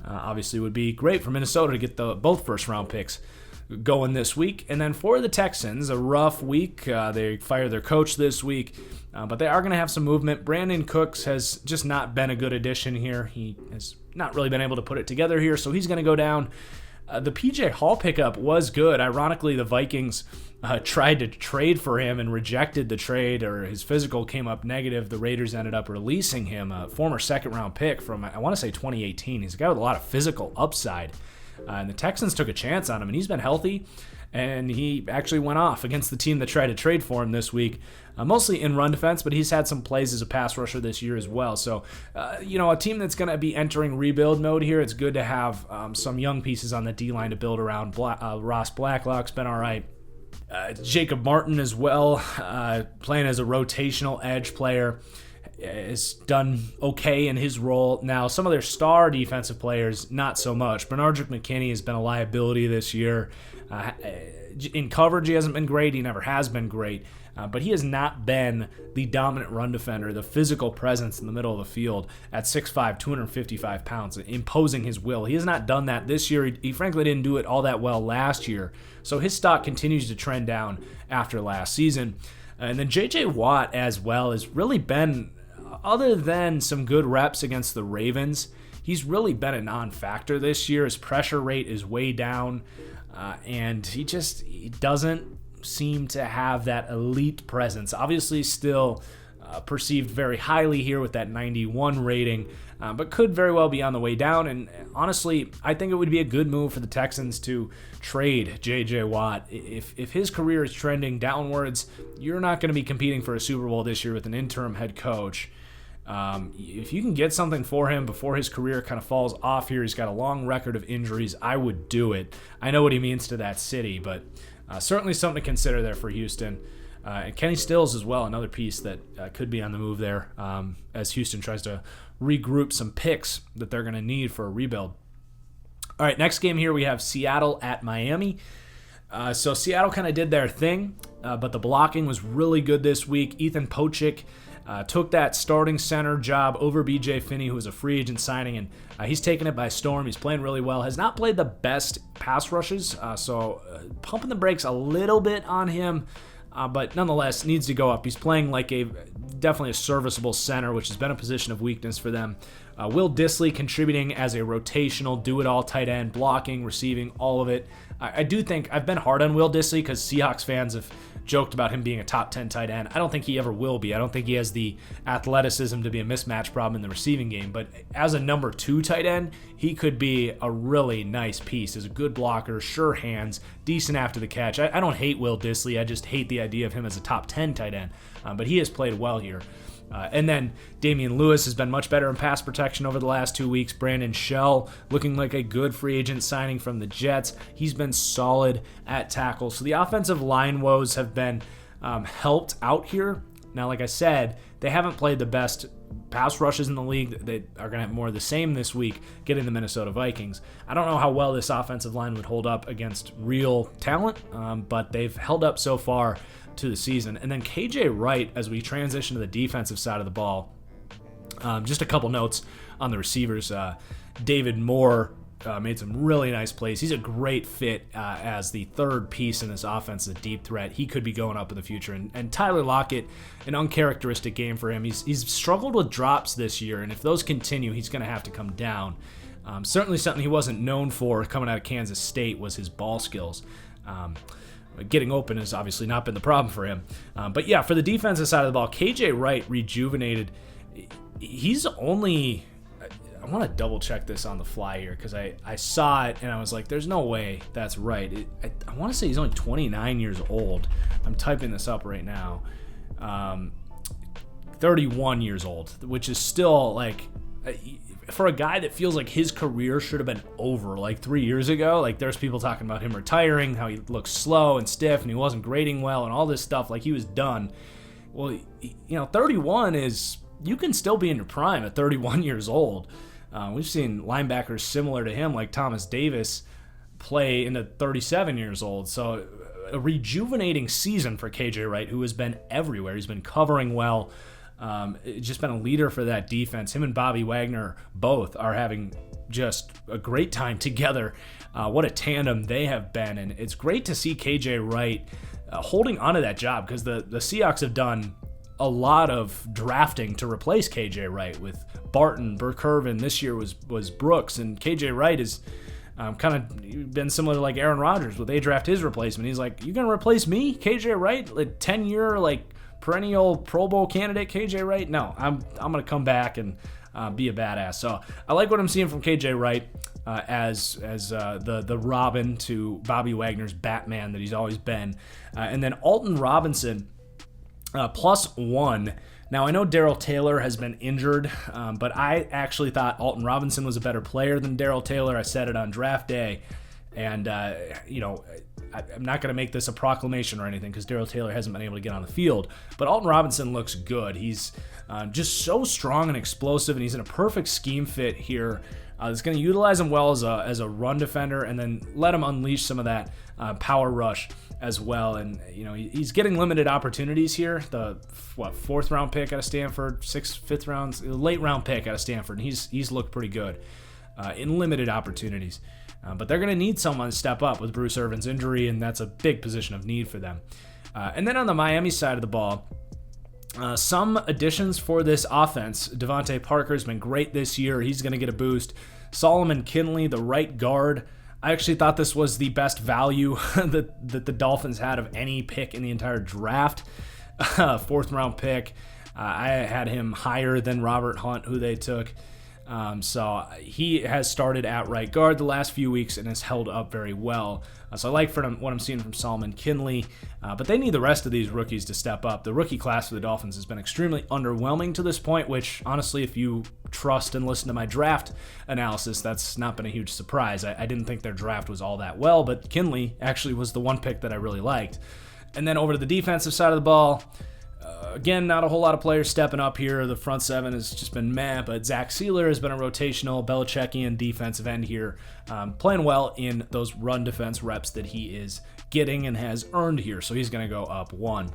Obviously, would be great for Minnesota to get both first-round picks. going this week. And then for the Texans, a rough week. They fired their coach this week, but they are going to have some movement. Brandon Cooks has just not been a good addition here. He has not really been able to put it together here, so he's going to go down. The PJ Hall pickup was good. Ironically, the Vikings tried to trade for him and rejected the trade, or his physical came up negative. The Raiders ended up releasing him, a former second-round pick from, I want to say, 2018. He's a guy with a lot of physical upside. And the Texans took a chance on him, and he's been healthy. And he actually went off against the team that tried to trade for him this week, mostly in run defense, but he's had some plays as a pass rusher this year as well. So, a team that's going to be entering rebuild mode here, it's good to have some young pieces on the D-line to build around. Ross Blacklock's been all right. Jacob Martin as well, playing as a rotational edge player, has done okay in his role. Now, some of their star defensive players, not so much. Bernardrick McKinney has been a liability this year. In coverage, he hasn't been great. He never has been great. But he has not been the dominant run defender, the physical presence in the middle of the field at 6'5", 255 pounds, imposing his will. He has not done that this year. He frankly didn't do it all that well last year. So his stock continues to trend down after last season. And then J.J. Watt as well has really been, other than some good reps against the Ravens, he's really been a non-factor this year. His pressure rate is way down, and he doesn't seem to have that elite presence. Obviously still perceived very highly here with that 91 rating, but could very well be on the way down. And honestly, I think it would be a good move for the Texans to trade J.J. Watt. If his career is trending downwards, you're not going to be competing for a Super Bowl this year with an interim head coach. If you can get something for him before his career kind of falls off here, he's got a long record of injuries, I would do it. I know what he means to that city, but certainly something to consider there for Houston. And Kenny Stills as well, another piece that could be on the move there as Houston tries to regroup some picks that they're going to need for a rebuild. All right, next game here we have Seattle at Miami. So Seattle kind of did their thing, but the blocking was really good this week. Ethan Pochik took that starting center job over B.J. Finney, who was a free agent signing, and he's taken it by storm. He's playing really well. Has not played the best pass rushes, so pumping the brakes a little bit on him, but nonetheless needs to go up. He's playing like definitely a serviceable center, which has been a position of weakness for them. Will Dissly contributing as a rotational, do-it-all tight end, blocking, receiving, all of it. I do think I've been hard on Will Dissly because Seahawks fans have joked about him being a top 10 tight end. I don't think he ever will be. I don't think he has the athleticism to be a mismatch problem in the receiving game, but as a number 2 tight end, he could be a really nice piece. As a good blocker, sure hands, decent after the catch. I don't hate Will Dissly. I just hate the idea of him as a top 10 tight end, but he has played well here. And then Damian Lewis has been much better in pass protection over the last 2 weeks. Brandon Shell looking like a good free agent signing from the Jets. He's been solid at tackle. So the offensive line woes have been helped out here. Now, like I said, they haven't played the best pass rushes in the league. They are going to have more of the same this week, getting the Minnesota Vikings. I don't know how well this offensive line would hold up against real talent, but they've held up so far to the season. And then KJ Wright, as we transition to the defensive side of the ball, just a couple notes on the receivers. David Moore made some really nice plays. He's a great fit as the third piece in this offense, a deep threat. He could be going up in the future. And Tyler Lockett, an uncharacteristic game for him. He's struggled with drops this year, and if those continue, he's going to have to come down. Certainly something he wasn't known for coming out of Kansas State was his ball skills. Getting open has obviously not been the problem for him. But yeah, for the defensive side of the ball, KJ Wright rejuvenated. He's only, I want to double check this on the fly here because I saw it and I was like, there's no way that's right. I want to say he's only 29 years old. I'm typing this up right now. 31 years old, which is still like, for a guy that feels like his career should have been over like 3 years ago. Like there's people talking about him retiring, how he looks slow and stiff and he wasn't grading well and all this stuff, like he was done. Well, 31 is, you can still be in your prime at 31 years old. We've seen linebackers similar to him like Thomas Davis play into 37 years old. So a rejuvenating season for KJ Wright, who has been everywhere. He's been covering well. just been a leader for that defense. Him and Bobby Wagner both are having just a great time together. What a tandem they have been, and it's great to see KJ Wright holding onto that job, because the Seahawks have done a lot of drafting to replace KJ Wright with Barton, Burke-Irvin. This year was Brooks, and KJ Wright is kind of been similar to like Aaron Rodgers, where they draft his replacement. He's like, you gonna replace me, KJ Wright, like 10-year like perennial Pro Bowl candidate KJ Wright? No, I'm gonna come back and be a badass. So I like what I'm seeing from KJ Wright as the Robin to Bobby Wagner's Batman that he's always been. And then Alton Robinson, +1. Now, I know Darrell Taylor has been injured, but I actually thought Alton Robinson was a better player than Darrell Taylor. I said it on draft day. And, I'm not going to make this a proclamation or anything, because Darrell Taylor hasn't been able to get on the field. But Alton Robinson looks good. He's just so strong and explosive, and he's in a perfect scheme fit here. It's going to utilize him well as a run defender, and then let him unleash some of that power rush as well. And he's getting limited opportunities here. The fourth round pick out of Stanford, fifth round, late round pick out of Stanford. And he's looked pretty good in limited opportunities. But they're going to need someone to step up with Bruce Irvin's injury, and that's a big position of need for them. And then on the Miami side of the ball, some additions for this offense. Devontae Parker's been great this year. He's going to get a boost. Solomon Kinley, the right guard. I actually thought this was the best value that the Dolphins had of any pick in the entire draft. Fourth round pick. I had him higher than Robert Hunt, who they took. So he has started at right guard the last few weeks and has held up very well. So I like what I'm seeing from Solomon Kinley, but they need the rest of these rookies to step up. The rookie class for the Dolphins has been extremely underwhelming to this point, which honestly, if you trust and listen to my draft analysis, that's not been a huge surprise. I didn't think their draft was all that well, but Kinley actually was the one pick that I really liked. And then over to the defensive side of the ball, again, not a whole lot of players stepping up here. The front seven has just been meh, but Zach Sealer has been a rotational Belichickian defensive end here, playing well in those run defense reps that he is getting and has earned here, so he's going to go up 1.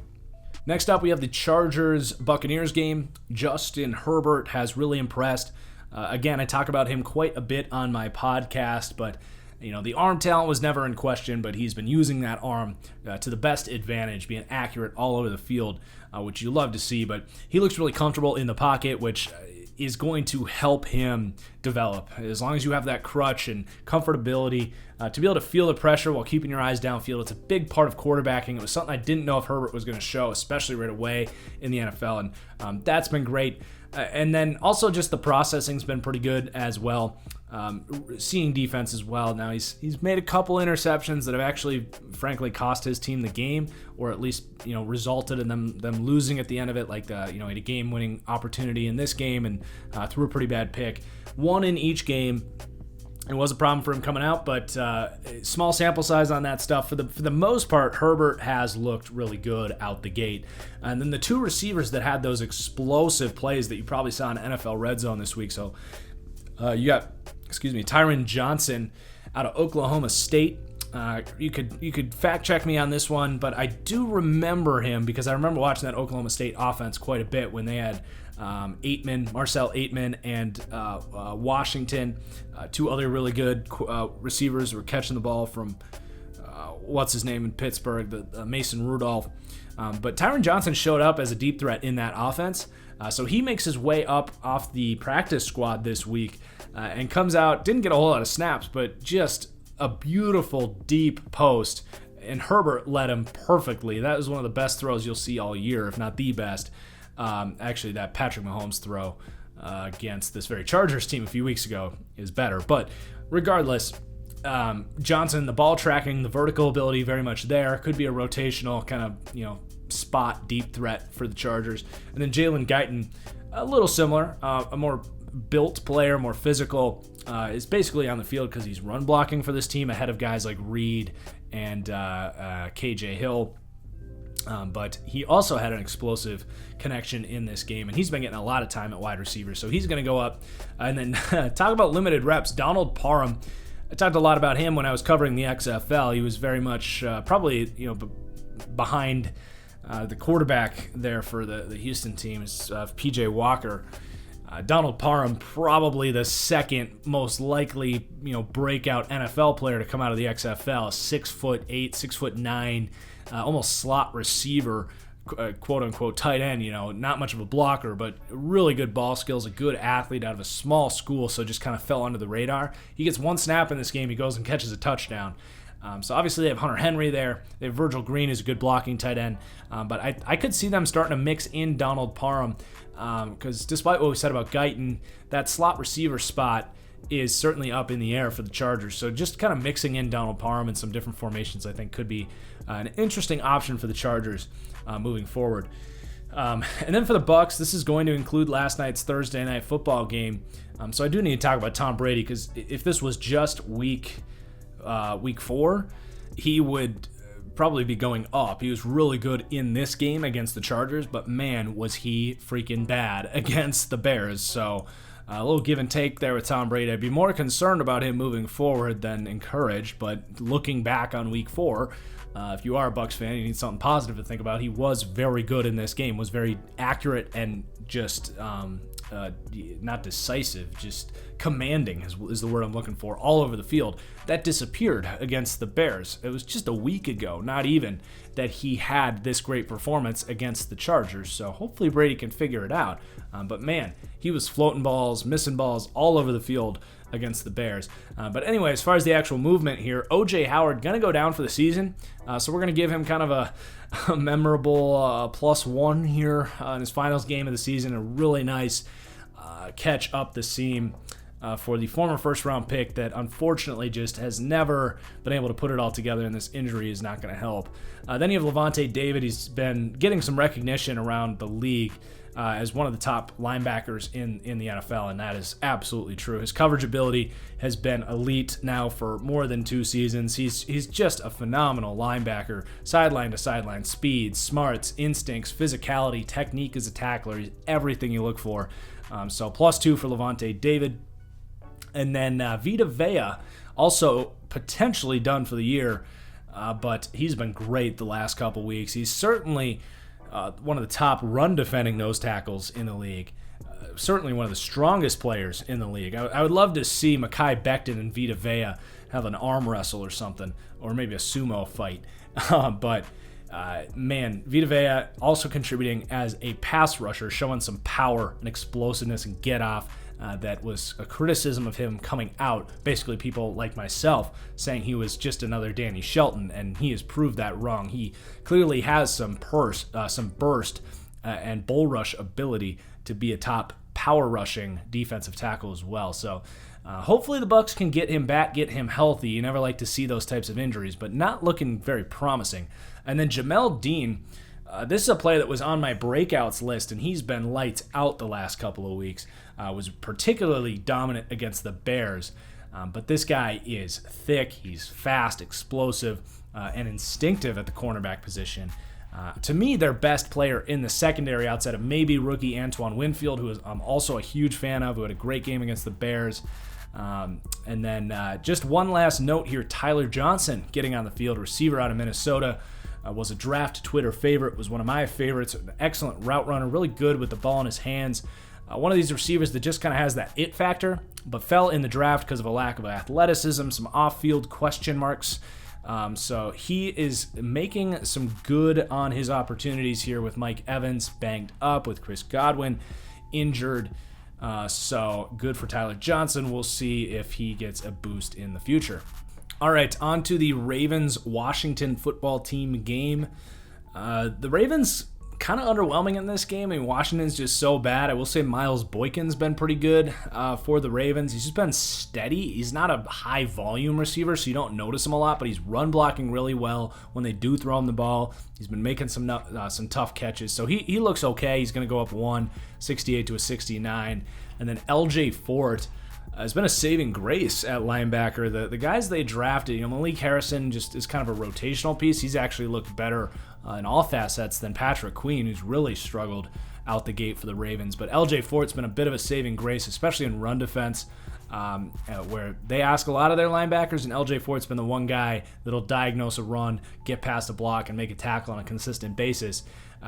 Next up, we have the Chargers-Buccaneers game. Justin Herbert has really impressed. Again, I talk about him quite a bit on my podcast, but the arm talent was never in question, but he's been using that arm to the best advantage, being accurate all over the field, which you love to see. But he looks really comfortable in the pocket, which is going to help him develop. As long as you have that crutch and comfortability to be able to feel the pressure while keeping your eyes downfield, it's a big part of quarterbacking. It was something I didn't know if Herbert was going to show, especially right away in the NFL, and that's been great. And then also just the processing's been pretty good as well. Seeing defense as well. Now he's made a couple interceptions that have actually, frankly, cost his team the game, or at least resulted in them losing at the end of it. Like he had a game-winning opportunity in this game and threw a pretty bad pick. One in each game. It was a problem for him coming out, but small sample size on that stuff. For the most part, Herbert has looked really good out the gate. And then the two receivers that had those explosive plays that you probably saw in NFL Red Zone this week. So you got, Tyron Johnson out of Oklahoma State. You could fact check me on this one, but I do remember him because I remember watching that Oklahoma State offense quite a bit when they had Marcel Aitman, and Washington. Two other really good receivers were catching the ball from what's his name in Pittsburgh, the Mason Rudolph. But Tyron Johnson showed up as a deep threat in that offense. So he makes his way up off the practice squad this week and comes out, didn't get a whole lot of snaps, but just a beautiful deep post. And Herbert led him perfectly. That was one of the best throws you'll see all year, if not the best. Actually, that Patrick Mahomes throw against this very Chargers team a few weeks ago is better. But regardless, Johnson, the ball tracking, the vertical ability, very much there. Could be a rotational kind of, spot deep threat for the Chargers. And then Jalen Guyton, a little similar, a more built player, more physical, is basically on the field because he's run blocking for this team ahead of guys like Reed and KJ Hill. But he also had an explosive connection in this game, and he's been getting a lot of time at wide receiver, so he's going to go up. And then talk about limited reps, Donald Parham. I talked a lot about him when I was covering the XFL. He was very much probably behind The quarterback there for the Houston team is P.J. Walker. Donald Parham, probably the second most likely, breakout NFL player to come out of the XFL. 6'8", 6'9", almost slot receiver, quote unquote tight end. Not much of a blocker, but really good ball skills. A good athlete out of a small school, so just kind of fell under the radar. He gets one snap in this game. He goes and catches a touchdown. So obviously they have Hunter Henry there. They have Virgil Green, who's a good blocking tight end. But I could see them starting to mix in Donald Parham because despite what we said about Guyton, that slot receiver spot is certainly up in the air for the Chargers. So just kind of mixing in Donald Parham in some different formations I think could be an interesting option for the Chargers moving forward. And then for the Bucs, this is going to include last night's Thursday night football game. So I do need to talk about Tom Brady because if this was just week 4, he would probably be going up. He was really good in this game against the Chargers, but man, was he freaking bad against the Bears. So a little give and take there with Tom Brady. I'd be more concerned about him moving forward than encouraged, but looking back on week 4, if you are a Bucs fan, you need something positive to think about. He was very good in this game, was very accurate and just not decisive, just commanding is the word I'm looking for, all over the field. That disappeared against the Bears. It was just a week ago, not even, that he had this great performance against the Chargers. So hopefully Brady can figure it out. But man, he was floating balls, missing balls all over the field against the Bears. But anyway, as far as the actual movement here, O.J. Howard going to go down for the season. So we're going to give him kind of a memorable +1 here in his finals game of the season. A really nice catch up the seam for the former first-round pick that unfortunately just has never been able to put it all together, and this injury is not going to help. Then you have Lavonte David. He's been getting some recognition around the league as one of the top linebackers in the NFL, and that is absolutely true. His coverage ability has been elite now for more than 2 seasons. He's just a phenomenal linebacker, sideline to sideline, speed, smarts, instincts, physicality, technique as a tackler. He's everything you look for. So +2 for Lavonte David. And then Vita Vea, also potentially done for the year, but he's been great the last couple weeks. He's certainly one of the top run defending nose tackles in the league. Certainly one of the strongest players in the league. I would love to see Mekhi Becton and Vita Vea have an arm wrestle or something, or maybe a sumo fight. But man, Vita Vea also contributing as a pass rusher, showing some power and explosiveness and get off. That was a criticism of him coming out. Basically, people like myself saying he was just another Danny Shelton, and he has proved that wrong. He clearly has some burst and bull rush ability to be a top power rushing defensive tackle as well. So hopefully the Bucs can get him back, get him healthy. You never like to see those types of injuries, but not looking very promising. And then Jamel Dean. This is a player that was on my breakouts list, and he's been lights out the last couple of weeks. Was particularly dominant against the Bears. But this guy is thick, he's fast, explosive, and instinctive at the cornerback position. To me, their best player in the secondary outside of maybe rookie Antoine Winfield, who I'm also a huge fan of, who had a great game against the Bears. And then just one last note here, Tyler Johnson getting on the field, receiver out of Minnesota. Was a draft Twitter favorite, was one of my favorites, an excellent route runner, really good with the ball in his hands. One of these receivers that just kind of has that it factor, but fell in the draft because of a lack of athleticism, some off-field question marks. So he is making some good on his opportunities here with Mike Evans banged up, with Chris Godwin injured. So good for Tyler Johnson. We'll see if he gets a boost in the future. All right, on to the Ravens-Washington football team game. The Ravens kind of underwhelming in this game. I mean, Washington's just so bad. I will say Miles Boykin's been pretty good for the Ravens. He's just been steady. He's not a high-volume receiver, so you don't notice him a lot, but he's run blocking really well when they do throw him the ball. He's been making some tough catches, so he looks okay. He's going to go up 68 to a 69. And then L.J. Fort has been a saving grace at linebacker. The guys they drafted, Malik Harrison just is kind of a rotational piece. He's actually looked better in all facets than Patrick Queen, who's really struggled out the gate for the Ravens. But LJ Fort's been a bit of a saving grace, especially in run defense, where they ask a lot of their linebackers, and LJ Fort's been the one guy that'll diagnose a run, get past a block, and make a tackle on a consistent basis.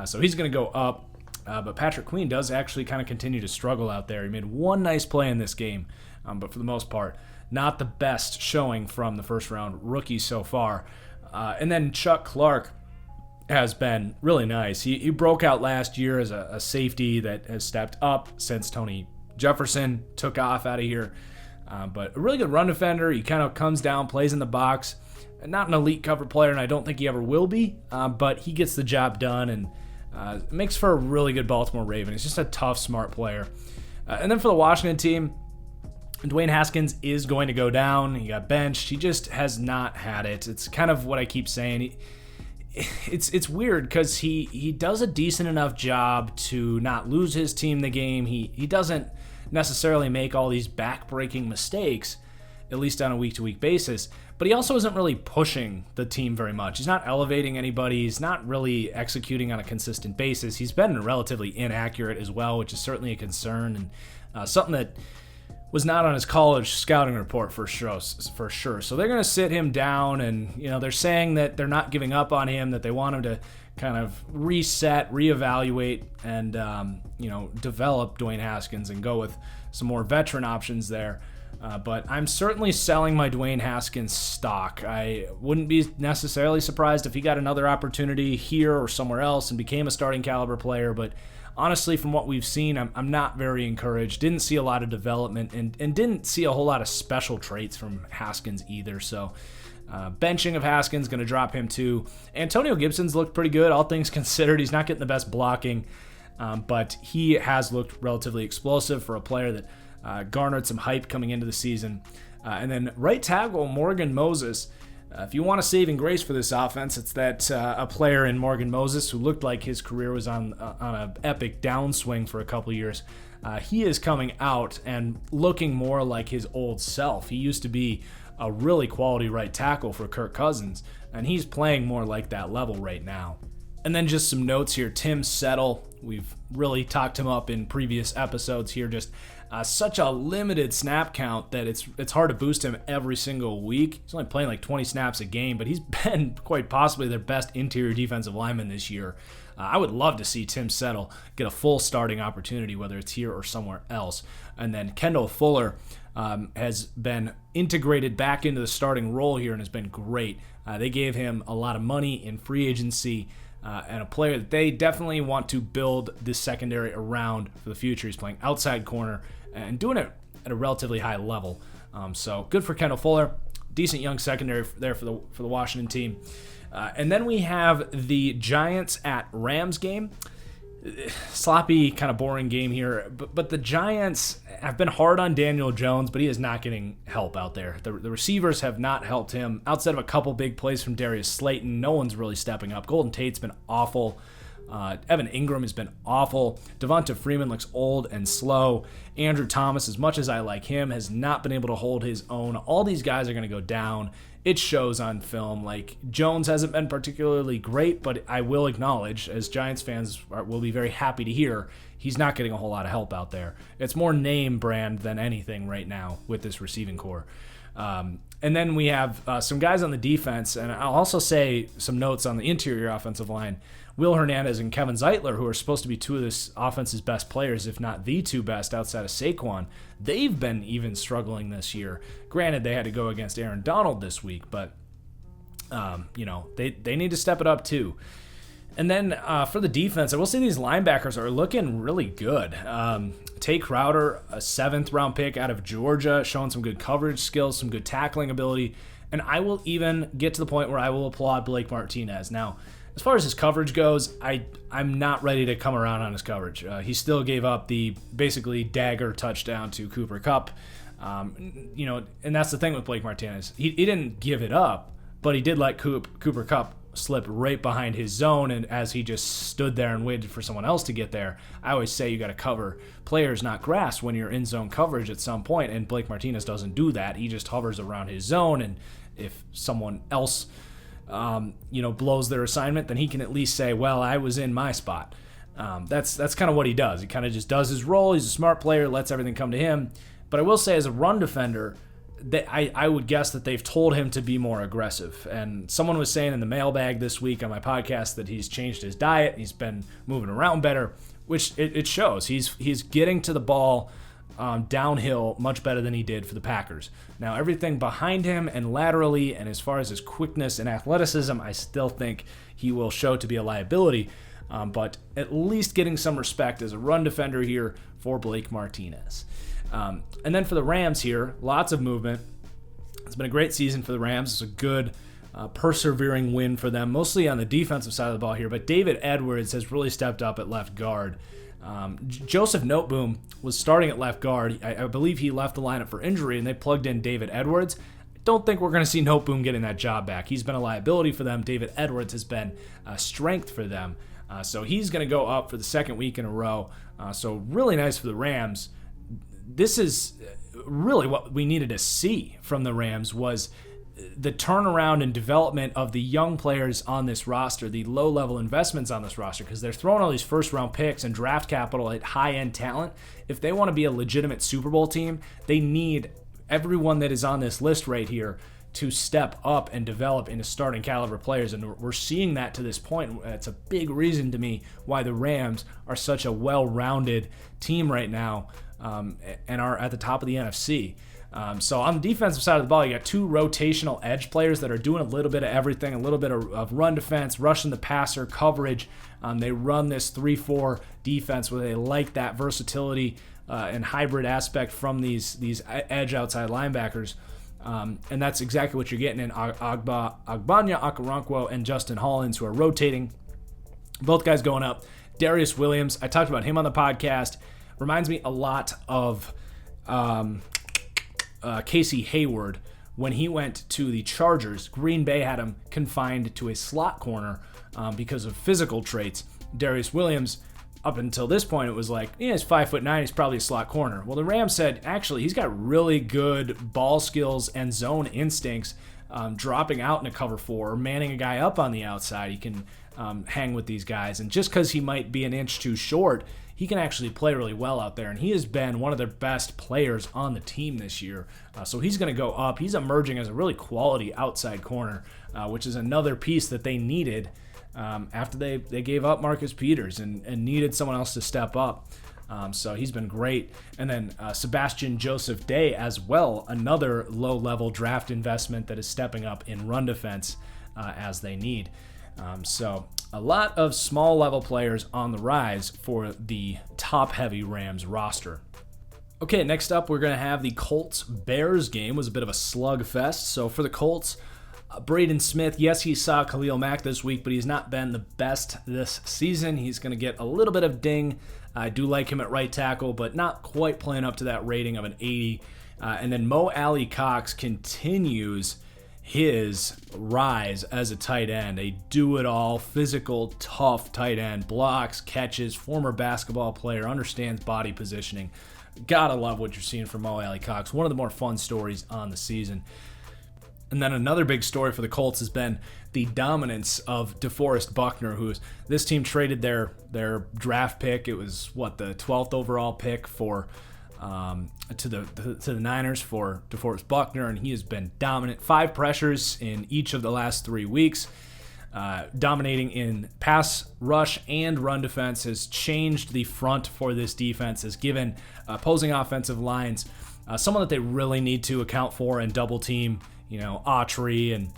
So he's going to go up. But Patrick Queen does actually kind of continue to struggle out there. He made one nice play in this game, but for the most part, not the best showing from the first-round rookie so far. And then Chuck Clark has been really nice. He broke out last year as a safety that has stepped up since Tony Jefferson took off out of here. But a really good run defender. He kind of comes down, plays in the box. Not an elite cover player, and I don't think he ever will be, but he gets the job done and makes for a really good Baltimore Raven. He's just a tough, smart player. And then for the Washington team, Dwayne Haskins is going to go down. He got benched. He just has not had it. It's kind of what I keep saying. It's weird because he does a decent enough job to not lose his team the game. He doesn't necessarily make all these back-breaking mistakes, at least on a week-to-week basis. But he also isn't really pushing the team very much. He's not elevating anybody. He's not really executing on a consistent basis. He's been relatively inaccurate as well, which is certainly a concern and something that was not on his college scouting report for sure. So they're going to sit him down, and they're saying that they're not giving up on him, that they want him to kind of reset, reevaluate, and develop Dwayne Haskins and go with some more veteran options there. But I'm certainly selling my Dwayne Haskins stock. I wouldn't be necessarily surprised if he got another opportunity here or somewhere else and became a starting caliber player. But honestly, from what we've seen, I'm not very encouraged. Didn't see a lot of development and didn't see a whole lot of special traits from Haskins either. So benching of Haskins, going to drop him too. Antonio Gibson's looked pretty good, all things considered. He's not getting the best blocking, but he has looked relatively explosive for a player that garnered some hype coming into the season. And then right tackle Morgan Moses. If you want a saving grace for this offense, it's that a player in Morgan Moses who looked like his career was on an epic downswing for a couple years. He is coming out and looking more like his old self. He used to be a really quality right tackle for Kirk Cousins, and he's playing more like that level right now. And then just some notes here. Tim Settle, we've really talked him up in previous episodes here. Just such a limited snap count that it's hard to boost him every single week. He's only playing like 20 snaps a game, but he's been quite possibly their best interior defensive lineman this year. I would love to see Tim Settle get a full starting opportunity, whether it's here or somewhere else. And then Kendall Fuller has been integrated back into the starting role here and has been great. They gave him a lot of money in free agency. And a player that they definitely want to build this secondary around for the future. He's playing outside corner and doing it at a relatively high level. So good for Kendall Fuller. Decent young secondary there for the Washington team. And then we have the Giants at Rams game. Sloppy, kind of boring game here. But the Giants have been hard on Daniel Jones, but he is not getting help out there. The receivers have not helped him. Outside of a couple big plays from Darius Slayton, no one's really stepping up. Golden Tate's been awful. Evan Ingram has been awful. Devonta Freeman looks old and slow. Andrew Thomas, as much as I like him, has not been able to hold his own. All these guys are going to go down. It shows on film. Like, Jones hasn't been particularly great, but I will acknowledge, as Giants fans will be very happy to hear, he's not getting a whole lot of help out there. It's more name brand than anything right now with this receiving core. And then we have some guys on the defense, and I'll also say some notes on the interior offensive line. Will Hernandez and Kevin Zeitler, who are supposed to be two of this offense's best players, if not the two best outside of Saquon, they've been even struggling this year. Granted, they had to go against Aaron Donald this week, but they need to step it up too. And then for the defense, I will say these linebackers are looking really good. Tay Crowder, a 7th-round pick out of Georgia, showing some good coverage skills, some good tackling ability, and I will even get to the point where I will applaud Blake Martinez. Now, as far as his coverage goes, I'm not ready to come around on his coverage. He still gave up the basically dagger touchdown to Cooper Kupp. And that's the thing with Blake Martinez. He didn't give it up, but he did let Cooper Kupp slip right behind his zone, and as he just stood there and waited for someone else to get there. I always say you got to cover players, not grass, when you're in zone coverage at some point, and Blake Martinez doesn't do that. He just hovers around his zone, and if someone else blows their assignment, then he can at least say, well, I was in my spot. That's kind of what he does. He kind of just does his role. He's a smart player, lets everything come to him. But I will say, as a run defender, I would guess that they've told him to be more aggressive. And someone was saying in the mailbag this week on my podcast that he's changed his diet. He's been moving around better, which it shows. He's getting to the ball downhill much better than he did for the Packers. Now, everything behind him and laterally, and as far as his quickness and athleticism, I still think he will show to be a liability. But at least getting some respect as a run defender here for Blake Martinez. And then for the Rams here, lots of movement. It's been a great season for the Rams. It's a good, persevering win for them, mostly on the defensive side of the ball here. But David Edwards has really stepped up at left guard. Joseph Noteboom was starting at left guard. I believe he left the lineup for injury, and they plugged in David Edwards. I don't think we're going to see Noteboom getting that job back. He's been a liability for them. David Edwards has been a strength for them. So he's going to go up for the second week in a row. So really nice for the Rams. This is really what we needed to see from the Rams, was the turnaround and development of the young players on this roster, the low-level investments on this roster, because they're throwing all these first-round picks and draft capital at high-end talent. If they want to be a legitimate Super Bowl team, they need everyone that is on this list right here to step up and develop into starting caliber players, and we're seeing that to this point. It's a big reason to me why the Rams are such a well-rounded team right now, and are at the top of the NFC. So on the defensive side of the ball, you got two rotational edge players that are doing a little bit of everything, a little bit of run defense, rushing the passer, coverage. They run this 3-4 defense where they like that versatility and hybrid aspect from these edge outside linebackers. And that's exactly what you're getting in Agbanya Okoronkwo and Justin Hollins, who are rotating. Both guys going up. Darius Williams, I talked about him on the podcast. Reminds me a lot of Casey Hayward when he went to the Chargers. Green Bay had him confined to a slot corner because of physical traits. Darius Williams, up until this point, it was like, yeah, he's 5'9", he's probably a slot corner. Well, the Rams said, actually, he's got really good ball skills and zone instincts, dropping out in a cover 4, manning a guy up on the outside. He can hang with these guys. And just because he might be an inch too short, he can actually play really well out there. And he has been one of their best players on the team this year. So he's going to go up. He's emerging as a really quality outside corner, which is another piece that they needed after they gave up Marcus Peters and needed someone else to step up. So he's been great. And then Sebastian Joseph Day as well, another low-level draft investment that is stepping up in run defense as they need. So a lot of small-level players on the rise for the top-heavy Rams roster. Okay, next up we're going to have the Colts-Bears game. It was a bit of a slugfest. So for the Colts, Braden Smith, yes, he saw Khalil Mack this week, but he's not been the best this season. He's going to get a little bit of ding. I do like him at right tackle, but not quite playing up to that rating of an 80. And then Mo Alley Cox continues his rise as a tight end, a do-it-all, physical, tough tight end, blocks, catches, former basketball player, understands body positioning. Gotta love what you're seeing from Mo Alley Cox. One of the more fun stories on the season. And then another big story for the Colts has been the dominance of DeForest Buckner, this team traded their draft pick. It was the 12th overall pick for to the Niners for DeForest Buckner, and he has been dominant. 5 pressures in each of the last 3 weeks. Dominating in pass rush and run defense, has changed the front for this defense, has given opposing offensive lines someone that they really need to account for and double team. Autry and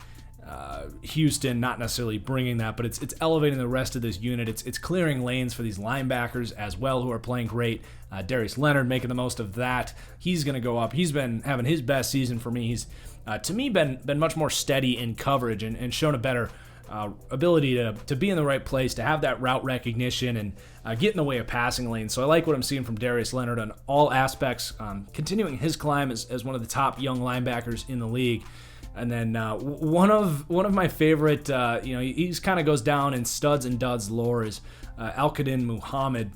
Houston not necessarily bringing that, but it's elevating the rest of this unit. It's clearing lanes for these linebackers as well, who are playing great. Darius Leonard making the most of that. He's going to go up. He's been having his best season for me. He's, to me, been much more steady in coverage and shown a better ability to be in the right place, to have that route recognition and get in the way of passing lanes. So I like what I'm seeing from Darius Leonard on all aspects, continuing his climb as one of the top young linebackers in the league. And then one of my favorite, he's kind of goes down in studs and duds lore is Al-Qadim Muhammad.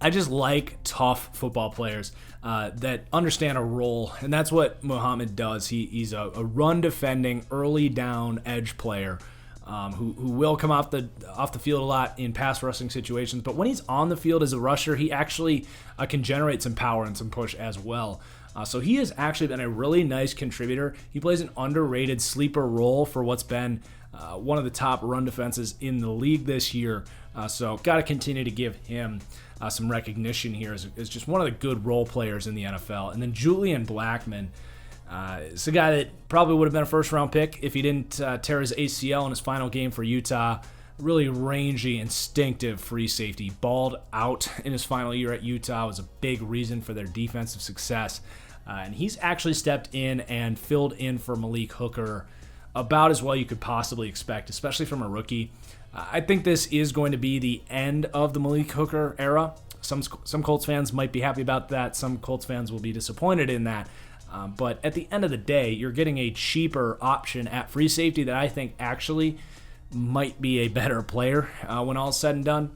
I just like tough football players that understand a role, and that's what Muhammad does. He's a run-defending, early-down edge player who will come off the field a lot in pass rushing situations. But when he's on the field as a rusher, he actually can generate some power and some push as well. So he has actually been a really nice contributor. He plays an underrated sleeper role for what's been one of the top run defenses in the league this year. So got to continue to give him some recognition here as just one of the good role players in the NFL. And then Julian Blackmon. It's a guy that probably would have been a first-round pick if he didn't tear his ACL in his final game for Utah. Really rangy, instinctive free safety. Balled out in his final year at Utah. Was a big reason for their defensive success. And he's actually stepped in and filled in for Malik Hooker about as well you could possibly expect, especially from a rookie. I think this is going to be the end of the Malik Hooker era. Some Colts fans might be happy about that. Some Colts fans will be disappointed in that. But at the end of the day, you're getting a cheaper option at free safety that I think actually might be a better player when all is said and done.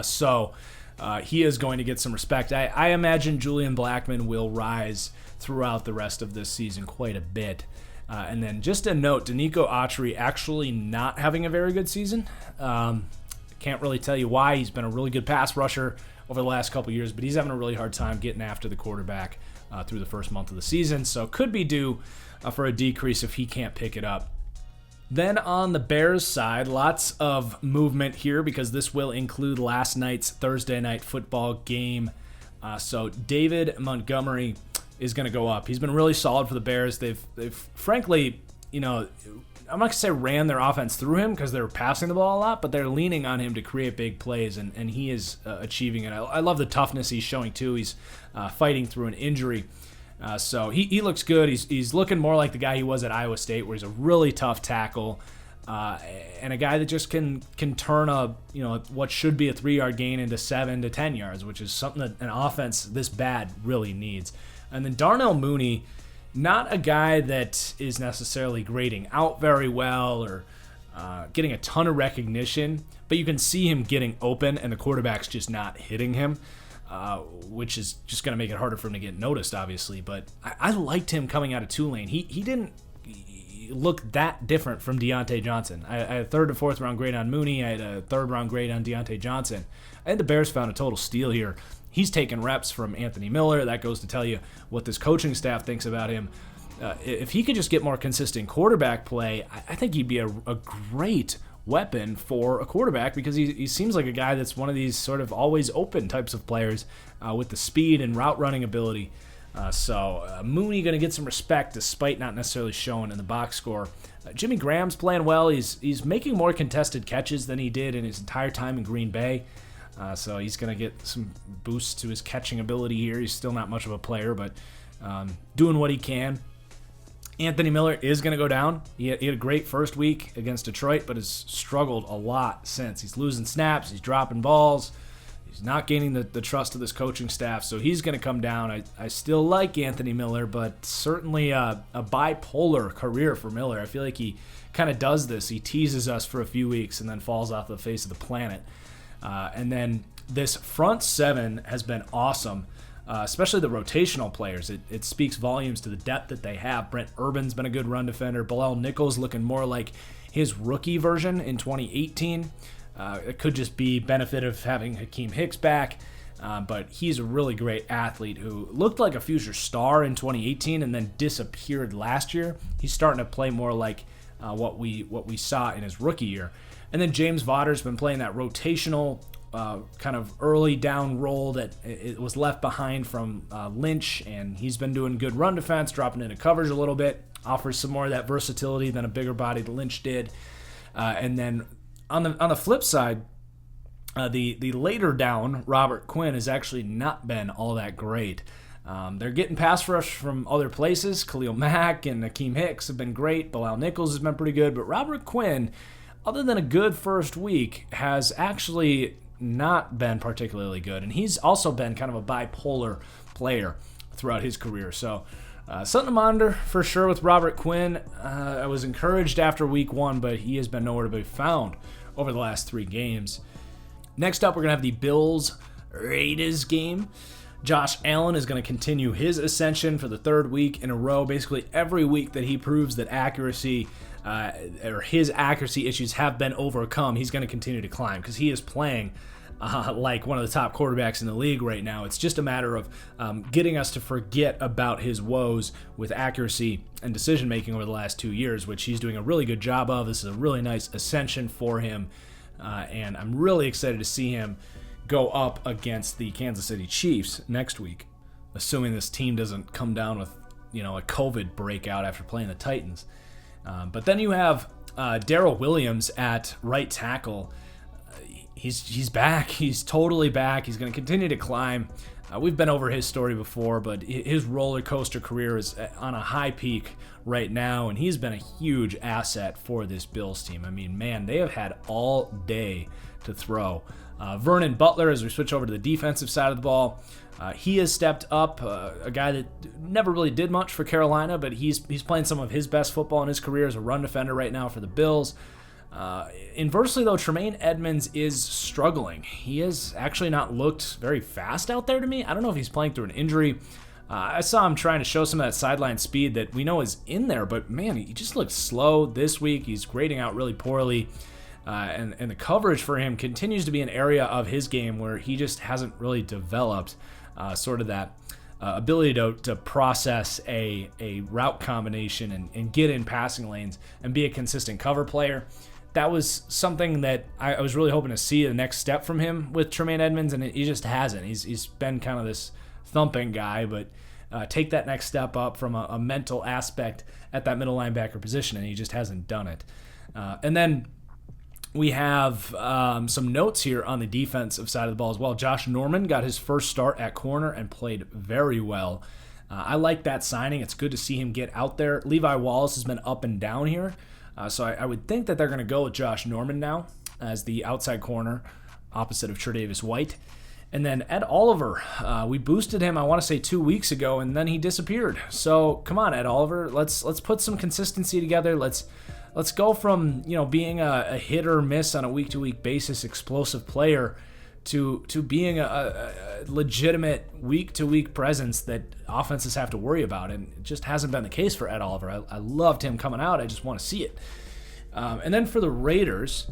So he is going to get some respect. I imagine Julian Blackmon will rise throughout the rest of this season quite a bit. And then just a note, Danico Autry actually not having a very good season. Can't really tell you why. He's been a really good pass rusher over the last couple years, but he's having a really hard time getting after the quarterback through the first month of the season. So could be due for a decrease if he can't pick it up. Then on the Bears side, lots of movement here because this will include last night's Thursday night football game. So David Montgomery is going to go up. He's been really solid for the Bears. They've frankly, I'm not going to say ran their offense through him because they're passing the ball a lot, but they're leaning on him to create big plays, and he is achieving it. I love the toughness he's showing too. He's fighting through an injury. So he looks good. He's looking more like the guy he was at Iowa State, where he's a really tough tackle and a guy that just can turn what should be a 3-yard gain into 7 to 10 yards, which is something that an offense this bad really needs. And then Darnell Mooney, not a guy that is necessarily grading out very well or getting a ton of recognition, but you can see him getting open and the quarterback's just not hitting him. Which is just going to make it harder for him to get noticed, obviously. But I liked him coming out of Tulane. He didn't look that different from Deontay Johnson. I had a 3rd to 4th round grade on Mooney. I had a 3rd round grade on Deontay Johnson. I think the Bears found a total steal here. He's taken reps from Anthony Miller. That goes to tell you what this coaching staff thinks about him. If he could just get more consistent quarterback play, I think he'd be a great weapon for a quarterback because he seems like a guy that's one of these sort of always open types of players with the speed and route running ability. So Mooney going to get some respect despite not necessarily showing in the box score. Jimmy Graham's playing well. He's making more contested catches than he did in his entire time in Green Bay. So he's going to get some boosts to his catching ability here. He's still not much of a player, but doing what he can. Anthony Miller is going to go down. He had a great first week against Detroit, but has struggled a lot since. He's losing snaps. He's dropping balls. He's not gaining the trust of this coaching staff, so he's going to come down. I still like Anthony Miller, but certainly a bipolar career for Miller. I feel like he kind of does this. He teases us for a few weeks and then falls off the face of the planet. And then this front seven has been awesome. Especially the rotational players. It speaks volumes to the depth that they have. Brent Urban's been a good run defender. Bilal Nichols looking more like his rookie version in 2018. It could just be benefit of having Hakeem Hicks back, but he's a really great athlete who looked like a future star in 2018 and then disappeared last year. He's starting to play more like what we saw in his rookie year. And then James Vodder's been playing that rotational kind of early down role that it was left behind from Lynch, and he's been doing good run defense, dropping into coverage a little bit, offers some more of that versatility than a bigger body that Lynch did. And then on the flip side, the later down Robert Quinn has actually not been all that great. They're getting pass rush from other places. Khalil Mack and Hakeem Hicks have been great. Bilal Nichols has been pretty good, but Robert Quinn, other than a good first week, has actually not been particularly good, and he's also been kind of a bipolar player throughout his career. So something to monitor for sure with Robert Quinn. I was encouraged after week 1, but he has been nowhere to be found over the last 3 games. Next up, we're going to have the Bills-Raiders game. Josh Allen is going to continue his ascension for the third week in a row. Basically, every week that he proves that his accuracy issues have been overcome, he's going to continue to climb because he is playing like one of the top quarterbacks in the league right now. It's just a matter of getting us to forget about his woes with accuracy and decision-making over the last 2 years, which he's doing a really good job of. This is a really nice ascension for him, and I'm really excited to see him go up against the Kansas City Chiefs next week, assuming this team doesn't come down with, a COVID breakout after playing the Titans. But then you have Darrell Williams at right tackle. He's back. He's totally back. He's going to continue to climb. We've been over his story before, but his roller coaster career is on a high peak right now, and he's been a huge asset for this Bills team. I mean, man, they have had all day to throw. Vernon Butler, as we switch over to the defensive side of the ball, he has stepped up, a guy that never really did much for Carolina, but he's playing some of his best football in his career as a run defender right now for the Bills. Inversely, though, Tremaine Edmunds is struggling. He has actually not looked very fast out there to me. I don't know if he's playing through an injury. I saw him trying to show some of that sideline speed that we know is in there, but man, he just looks slow this week. He's grading out really poorly. And the coverage for him continues to be an area of his game where he just hasn't really developed sort of that ability to process a route combination and get in passing lanes and be a consistent cover player. That was something that I was really hoping to see the next step from him with Tremaine Edmunds, and he just hasn't. He's been kind of this thumping guy, but take that next step up from a mental aspect at that middle linebacker position, and he just hasn't done it. And then we have some notes here on the defensive side of the ball as well. Josh Norman got his first start at corner and played very well. I like that signing. It's good to see him get out there. Levi Wallace has been up and down here. So I would think that they're going to go with Josh Norman now as the outside corner opposite of Tre'Davious White. And then Ed Oliver, we boosted him, I want to say 2 weeks ago, and then he disappeared. So come on, Ed Oliver, let's put some consistency together. Let's go from being a hit or miss on a week-to-week basis explosive player to being a legitimate week-to-week presence that offenses have to worry about, and it just hasn't been the case for Ed Oliver. I loved him coming out. I just want to see it. And then for the Raiders,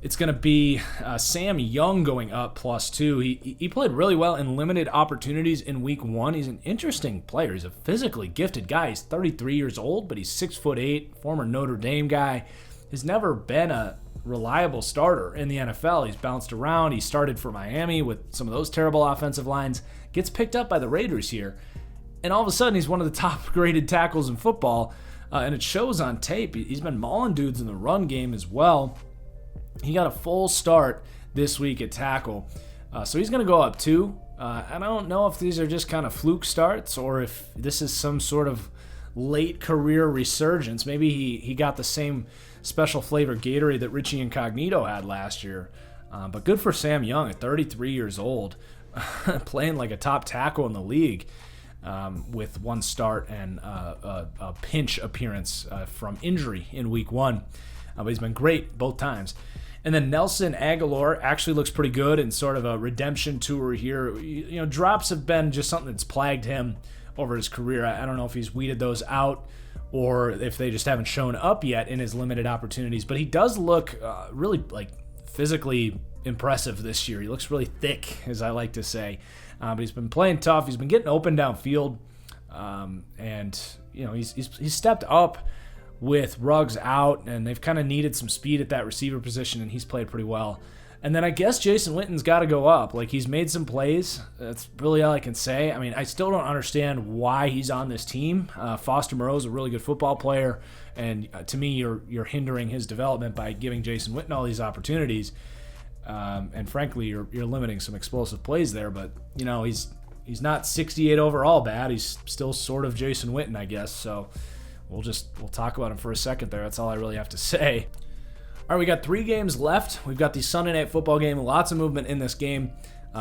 it's going to be Sam Young going up +2. He played really well in limited opportunities in week 1. He's an interesting player. He's a physically gifted guy. He's 33 years old, but he's 6'8", former Notre Dame guy. He's never been a reliable starter in the NFL. He's bounced around. He started for Miami with some of those terrible offensive lines. Gets picked up by the Raiders here. And all of a sudden, he's one of the top-graded tackles in football, and it shows on tape. He's been mauling dudes in the run game as well. He got a full start this week at tackle. So he's going to go up 2. I don't know if these are just kind of fluke starts or if this is some sort of late career resurgence. Maybe he got the same special flavor Gatorade that Richie Incognito had last year. But good for Sam Young at 33 years old, playing like a top tackle in the league with one start and a pinch appearance from injury in week 1. But he's been great both times. And then Nelson Aguilar actually looks pretty good in sort of a redemption tour here. Drops have been just something that's plagued him over his career. I don't know if he's weeded those out or if they just haven't shown up yet in his limited opportunities. But he does look really physically impressive this year. He looks really thick, as I like to say. But he's been playing tough. He's been getting open downfield. And he's stepped up with Ruggs out, and they've kind of needed some speed at that receiver position, and he's played pretty well. And then I guess Jason Witten's got to go up. He's made some plays. That's really all I can say. I mean, I still don't understand why he's on this team. Foster Moreau's a really good football player, and to me, you're hindering his development by giving Jason Witten all these opportunities. And frankly, you're limiting some explosive plays there. But he's not 68 overall bad. He's still sort of Jason Witten, I guess. So we'll talk about him for a second there. That's all I really have to say. All right, we got 3 games left. We've got the Sunday Night Football game. Lots of movement in this game,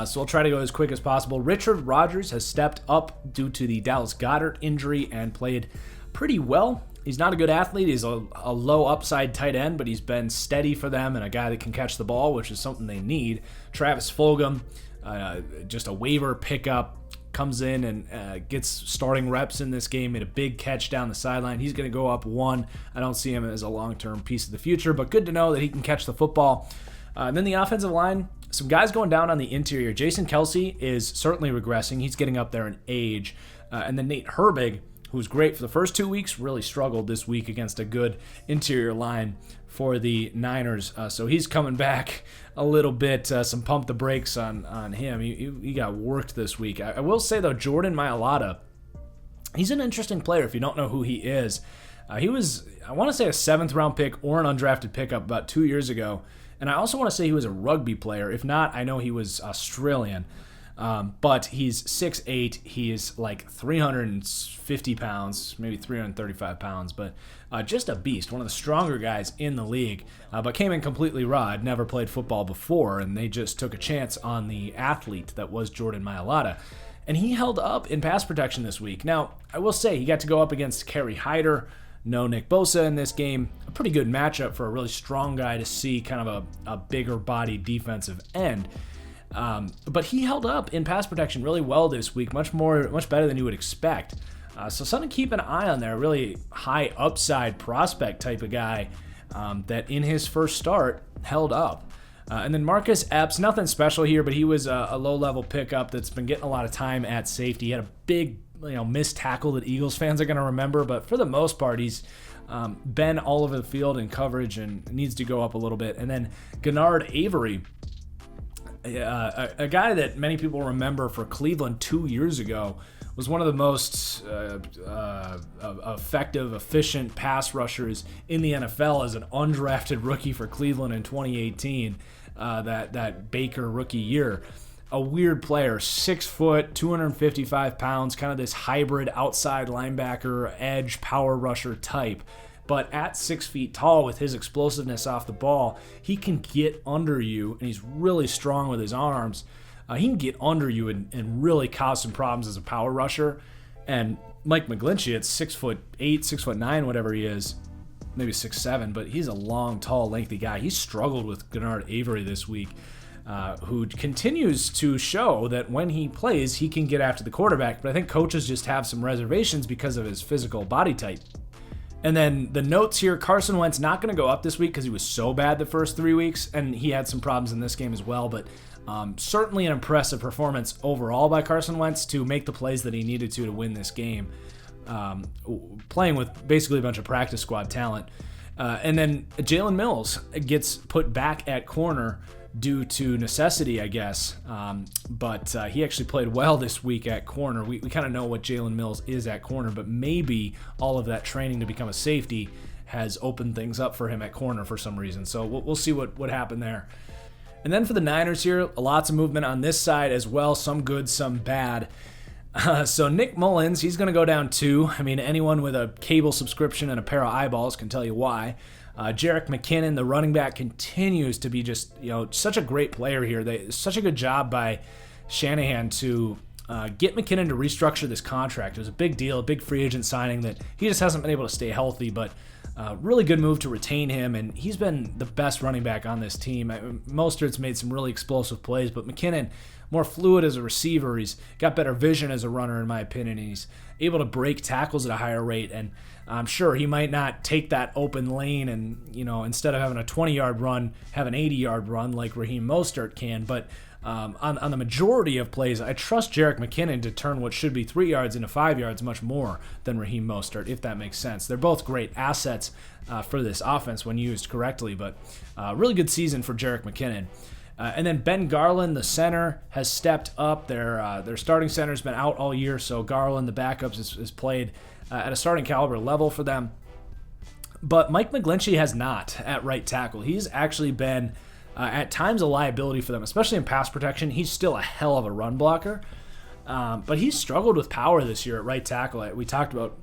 so we'll try to go as quick as possible. Richard Rodgers has stepped up due to the Dallas Goedert injury and played pretty well. He's not a good athlete. He's a low upside tight end, but he's been steady for them and a guy that can catch the ball, which is something they need. Travis Fulgham just a waiver pickup. Comes in and gets starting reps in this game, made a big catch down the sideline. He's going to go up 1. I don't see him as a long-term piece of the future, but good to know that he can catch the football. And then the offensive line, some guys going down on the interior. Jason Kelce is certainly regressing. He's getting up there in age. And then Nate Herbig, who's great for the first 2 weeks, really struggled this week against a good interior line for the Niners. So he's coming back a little bit. Some pump the brakes on him. He got worked this week. I will say, though, Jordan Mailata, he's an interesting player if you don't know who he is. He was, I want to say, a 7th-round pick or an undrafted pickup about 2 years ago. And I also want to say he was a rugby player. If not, I know he was Australian. But he's 6'8". He is like 350 pounds, maybe 335 pounds, but just a beast, one of the stronger guys in the league, but came in completely raw. I'd never played football before, and they just took a chance on the athlete that was Jordan Mailata. And he held up in pass protection this week. Now, I will say he got to go up against Kerry Hyder. No Nick Bosa in this game. A pretty good matchup for a really strong guy to see kind of a bigger body defensive end. But he held up in pass protection really well this week, much better than you would expect. So something to keep an eye on there. Really high upside prospect type of guy that in his first start held up. And then Marcus Epps, nothing special here, but he was a low-level pickup that's been getting a lot of time at safety. He had a big missed tackle that Eagles fans are going to remember, but for the most part, he's been all over the field in coverage and needs to go up a little bit. And then Gennard Avery, a guy that many people remember for Cleveland 2 years ago, was one of the most effective, efficient pass rushers in the NFL as an undrafted rookie for Cleveland in 2018, that Baker rookie year. A weird player, 6 foot, 255 pounds, kind of this hybrid outside linebacker, edge, power rusher type. But at 6 feet tall, with his explosiveness off the ball, he can get under you, and he's really strong with his arms. He can get under you and really cause some problems as a power rusher. And Mike McGlinchey at 6'8", 6'9", whatever he is, maybe 6'7", but he's a long, tall, lengthy guy. He struggled with Gennard Avery this week, who continues to show that when he plays, he can get after the quarterback. But I think coaches just have some reservations because of his physical body type. And then the notes here, Carson Wentz not going to go up this week because he was so bad the first 3 weeks, and he had some problems in this game as well. But certainly an impressive performance overall by Carson Wentz to make the plays that he needed to win this game, playing with basically a bunch of practice squad talent. And then Jalen Mills gets put back at corner due to necessity, I guess. But he actually played well this week at corner. We kind of know what Jalen Mills is at corner, but maybe all of that training to become a safety has opened things up for him at corner for some reason. So we'll see what happened there. And then for the Niners here, lots of movement on this side as well. Some good, some bad. So Nick Mullins, he's going to go down 2. I mean, anyone with a cable subscription and a pair of eyeballs can tell you why. Jerick McKinnon, the running back, continues to be just, such a great player here. Such a good job by Shanahan to get McKinnon to restructure this contract. It was a big deal, a big free agent signing that he just hasn't been able to stay healthy, but really good move to retain him, and he's been the best running back on this team. Mostert's made some really explosive plays, but McKinnon, more fluid as a receiver. He's got better vision as a runner, in my opinion, and he's able to break tackles at a higher rate. And I'm sure he might not take that open lane and, instead of having a 20-yard run, have an 80-yard run like Raheem Mostert can. But on the majority of plays, I trust Jerick McKinnon to turn what should be 3 yards into 5 yards much more than Raheem Mostert, if that makes sense. They're both great assets for this offense when used correctly, but really good season for Jerick McKinnon. And then Ben Garland, the center, has stepped up. Their starting center's been out all year, so Garland, the backups, is played at a starting caliber level for them. But Mike McGlinchey has not at right tackle. He's actually been at times a liability for them, especially in pass protection. He's still a hell of a run blocker, but he's struggled with power this year at right tackle. We talked about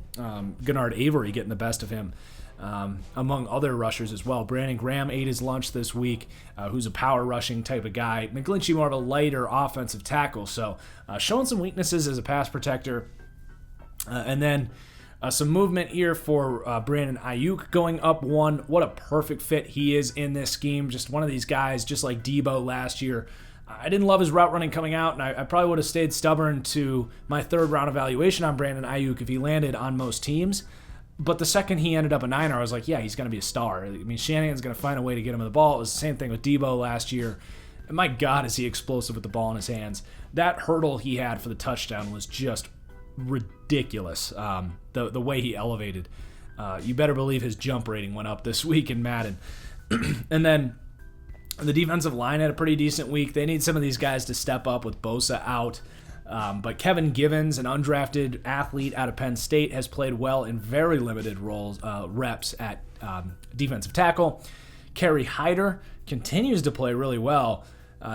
Gennard Avery getting the best of him, among other rushers as well. Brandon Graham ate his lunch this week, who's a power rushing type of guy. McGlinchey more of a lighter offensive tackle, so showing some weaknesses as a pass protector. And then some movement here for Brandon Ayuk going up 1. What a perfect fit he is in this scheme. Just one of these guys, just like Debo last year. I didn't love his route running coming out, and I probably would have stayed stubborn to my third round evaluation on Brandon Ayuk if he landed on most teams. But the second he ended up a Niner, I was like, yeah, he's going to be a star. I mean, Shanahan's going to find a way to get him the ball. It was the same thing with Debo last year. And my God, is he explosive with the ball in his hands. That hurdle he had for the touchdown was just ridiculous. The way he elevated. You better believe his jump rating went up this week in Madden. And then the defensive line had a pretty decent week. They need some of these guys to step up with Bosa out. But Kevin Givens, an undrafted athlete out of Penn State, has played well in very limited reps at defensive tackle. Kerry Hyder continues to play really well.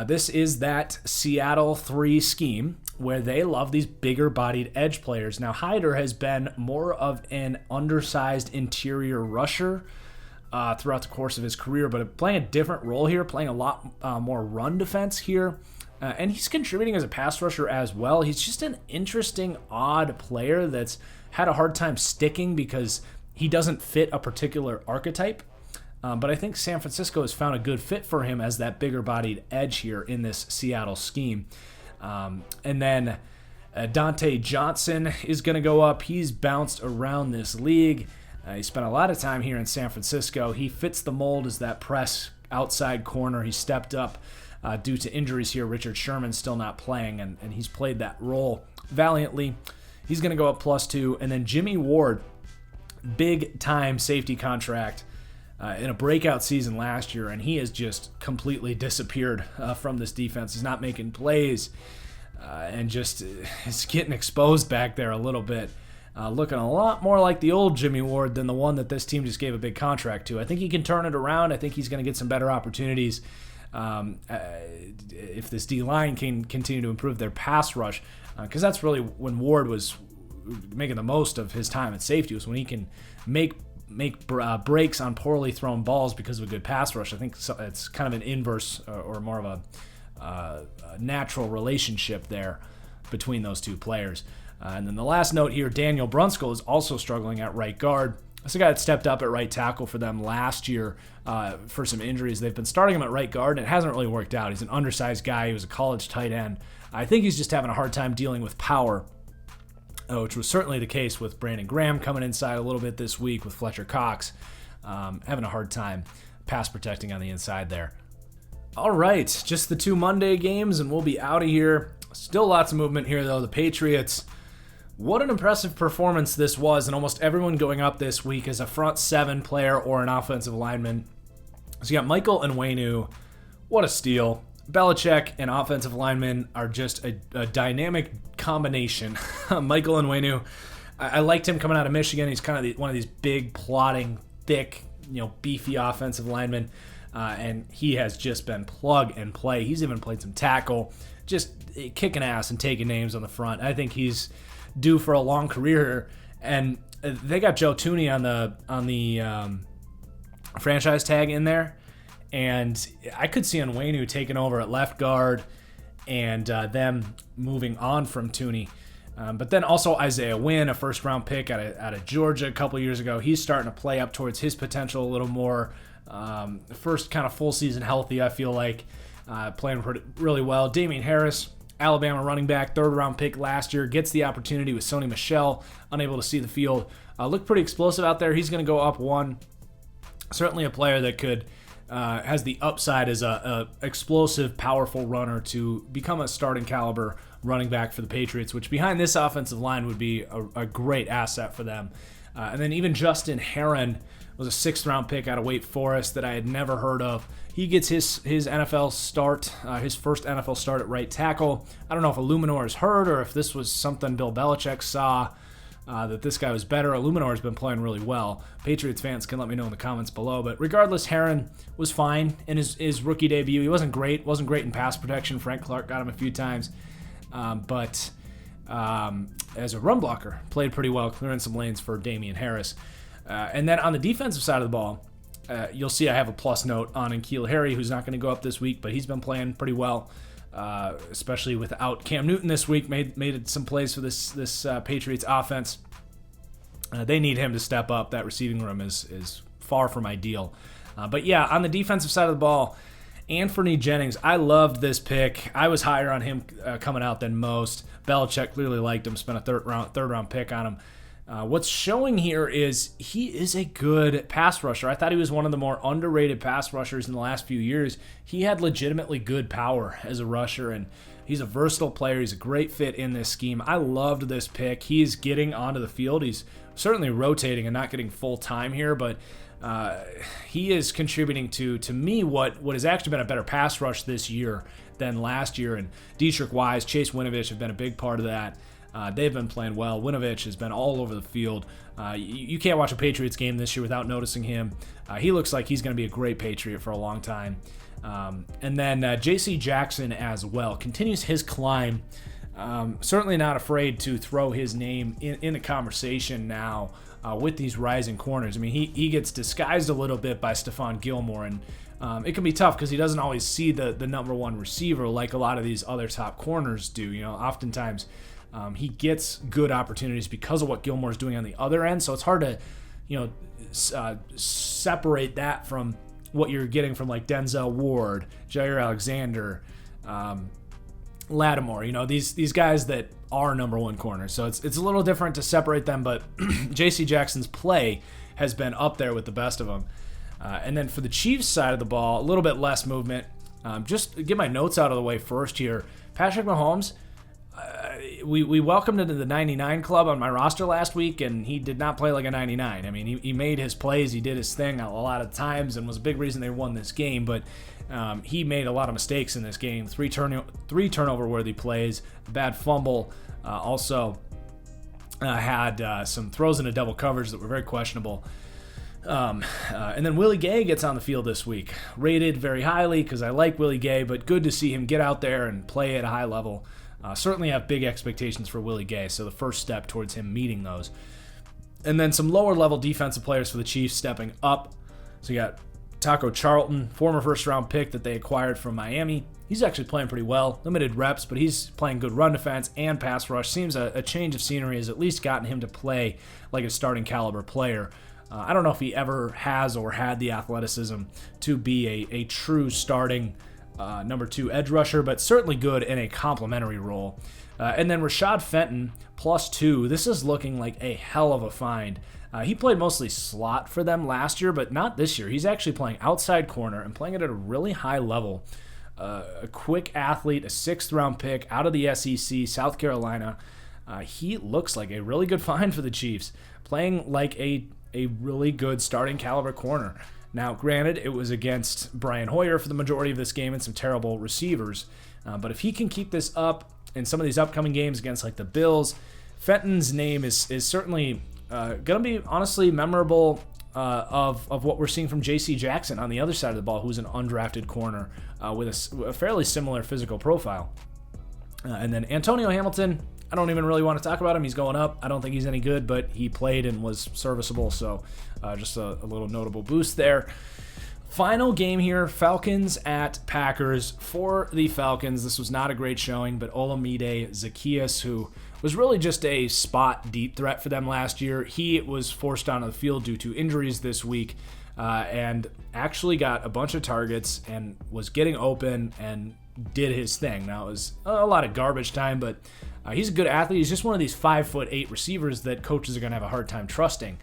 This is that Seattle 3 scheme where they love these bigger-bodied edge players. Now, Hyder has been more of an undersized interior rusher throughout the course of his career, but playing a different role here, playing a lot more run defense here. And he's contributing as a pass rusher as well. He's just an interesting, odd player that's had a hard time sticking because he doesn't fit a particular archetype. But I think San Francisco has found a good fit for him as that bigger-bodied edge here in this Seattle scheme. And then Dante Johnson is going to go up. He's bounced around this league. He spent a lot of time here in San Francisco. He fits the mold as that press outside corner. He stepped up due to injuries here. Richard Sherman's still not playing, and he's played that role valiantly. He's going to go up +2. And then Jimmy Ward, big-time safety contract in a breakout season last year, and he has just completely disappeared from this defense. He's not making plays and just is getting exposed back there a little bit. Looking a lot more like the old Jimmy Ward than the one that this team just gave a big contract to. I think he can turn it around. I think he's going to get some better opportunities if this D-line can continue to improve their pass rush, because that's really when Ward was making the most of his time at safety, was when he can make breaks on poorly thrown balls because of a good pass rush. I think it's kind of an inverse or more of a natural relationship there between those two players. And then the last note here, Daniel Brunskill is also struggling at right guard. This is a guy that stepped up at right tackle for them last year for some injuries. They've been starting him at right guard, and it hasn't really worked out. He's an undersized guy. He was a college tight end. I think he's just having a hard time dealing with power, which was certainly the case with Brandon Graham coming inside a little bit this week, with Fletcher Cox having a hard time pass protecting on the inside there. All right, just the 2 Monday games, and we'll be out of here. Still lots of movement here, though. The Patriots, what an impressive performance this was, and almost everyone going up this week as a front 7 player or an offensive lineman. So you got Michael Onwenu. What a steal. Belichick and offensive linemen are just a dynamic combination. Michael Onwenu, I liked him coming out of Michigan. He's kind of one of these big, plodding, thick, beefy offensive linemen, and he has just been plug and play. He's even played some tackle, just kicking ass and taking names on the front. I think he's due for a long career, and they got Joe Thuney on the franchise tag in there, and I could see Onwenu taking over at left guard and them moving on from Thuney. But then also Isaiah Wynn, a first-round pick out of Georgia a couple years ago. He's starting to play up towards his potential a little more. First kind of full season healthy, I feel like, playing really well. Damian Harris, Alabama running back, third-round pick last year, gets the opportunity with Sony Michel, unable to see the field. Looked pretty explosive out there. He's going to go up 1. Certainly a player that could has the upside as a explosive, powerful runner to become a starting caliber running back for the Patriots, which behind this offensive line would be a great asset for them. And then even Justin Herron was a 6th-round pick out of Wake Forest that I had never heard of. He gets his NFL start, his first NFL start at right tackle. I don't know if Illuminor is hurt or if this was something Bill Belichick saw, that this guy was better. Illuminor has been playing really well. Patriots fans can let me know in the comments below. But regardless, Herron was fine in his rookie debut. He wasn't great in pass protection. Frank Clark got him a few times. But as a run blocker, played pretty well, clearing some lanes for Damian Harris. And then on the defensive side of the ball, you'll see I have a plus note on N'Keal Harry, who's not going to go up this week, but he's been playing pretty well, especially without Cam Newton this week. Made some plays for this Patriots offense. They need him to step up. That receiving room is far from ideal. But yeah, on the defensive side of the ball, Anthony Jennings, I loved this pick. I was higher on him coming out than most. Belichick clearly liked him, spent a third round pick on him. What's showing here is he is a good pass rusher. I thought he was one of the more underrated pass rushers in the last few years. He had legitimately good power as a rusher, and he's a versatile player. He's a great fit in this scheme. I loved this pick. He's getting onto the field. He's certainly rotating and not getting full time here, but he is contributing to me what has actually been a better pass rush this year than last year. And Dietrich Wise, Chase Winovich have been a big part of that. They've been playing well. Winovich has been all over the field. You can't watch a Patriots game this year without noticing him. He looks like he's going to be a great Patriot for a long time. And then J.C. Jackson as well continues his climb. Certainly not afraid to throw his name in the conversation now with these rising corners. I mean, he gets disguised a little bit by Stephon Gilmore, and it can be tough because he doesn't always see the number one receiver like a lot of these other top corners do. You know, oftentimes he gets good opportunities because of what Gilmore's doing on the other end, so it's hard to, separate that from what you're getting from like Denzel Ward, Jair Alexander, Lattimore, these guys that are number one corners. So it's a little different to separate them, but J.C. Jackson's play has been up there with the best of them. And then for the Chiefs side of the ball, a little bit less movement. Just get my notes out of the way first here. Patrick Mahomes, we welcomed him to the 99 club on my roster last week, and he did not play like a 99. I mean, he made his plays, he did his thing a lot of times, and was a big reason they won this game, but he made a lot of mistakes in this game. Three turnover-worthy plays, a bad fumble, also had some throws into double coverage that were very questionable. And then Willie Gay gets on the field this week. Rated very highly because I like Willie Gay, but good to see him get out there and play at a high level. Certainly have big expectations for Willie Gay, so the first step towards him meeting those. And then some lower-level defensive players for the Chiefs stepping up. So you got Taco Charlton, former first-round pick that they acquired from Miami. He's actually playing pretty well. Limited reps, but he's playing good run defense and pass rush. Seems a change of scenery has at least gotten him to play like a starting caliber player. I don't know if he ever has or had the athleticism to be a true starting number 2 edge rusher, but certainly good in a complementary role. And then Rashad Fenton, +2. This is looking like a hell of a find. He played mostly slot for them last year, but not this year. He's actually playing outside corner and playing it at a really high level. A quick athlete, a 6th-round pick out of the SEC, South Carolina. He looks like a really good find for the Chiefs, playing like a really good starting caliber corner. Now, granted, it was against Brian Hoyer for the majority of this game and some terrible receivers. But if he can keep this up in some of these upcoming games against like the Bills, Fenton's name is certainly going to be honestly memorable of what we're seeing from J.C. Jackson on the other side of the ball, who's an undrafted corner with a fairly similar physical profile. And then Antonio Hamilton, I don't even really want to talk about him. He's going up. I don't think he's any good, but he played and was serviceable, so just a little notable boost there. Final game here, Falcons at Packers. For the Falcons, this was not a great showing, but Olamide Zaccheaus, who was really just a spot deep threat for them last year, he was forced onto the field due to injuries this week and actually got a bunch of targets and was getting open and did his thing. Now, it was a lot of garbage time, but he's a good athlete. He's just one of these 5'8" receivers that coaches are going to have a hard time trusting.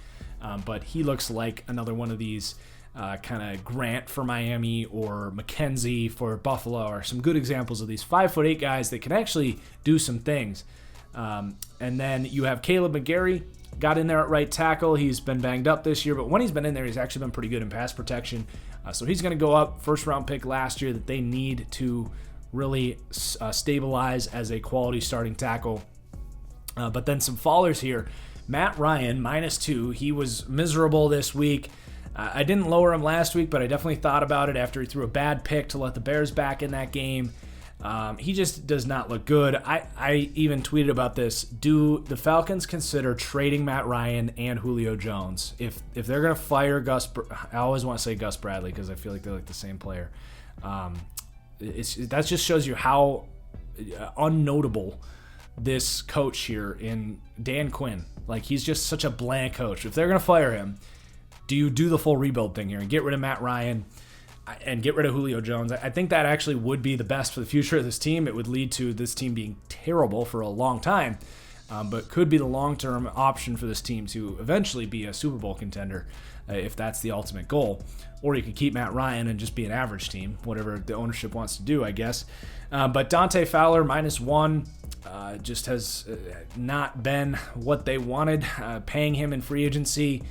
But he looks like another one of these kind of Grant for Miami or McKenzie for Buffalo, or some good examples of these 5'8" guys that can actually do some things. And then you have Caleb McGarry, got in there at right tackle. He's been banged up this year, but when he's been in there, he's actually been pretty good in pass protection. So he's going to go up, first-round pick last year that they need to really stabilize as a quality starting tackle. But then some fallers here. Matt Ryan, -2. He was miserable this week. I didn't lower him last week, but I definitely thought about it after he threw a bad pick to let the Bears back in that game. He just does not look good. I even tweeted about this. Do the Falcons consider trading Matt Ryan and Julio Jones? If they're going to fire Gus, I always want to say Gus Bradley because I feel like they're like the same player. That just shows you how unnotable this coach here in Dan Quinn. Like, he's just such a bland coach. If they're going to fire him, do you do the full rebuild thing here and get rid of Matt Ryan? and get rid of Julio Jones. I think that actually would be the best for the future of this team. It would lead to this team being terrible for a long time, but could be the long-term option for this team to eventually be a Super Bowl contender if that's the ultimate goal. Or you could keep Matt Ryan and just be an average team, whatever the ownership wants to do, I guess. But Dante Fowler, -1, just has not been what they wanted. Paying him in free agency,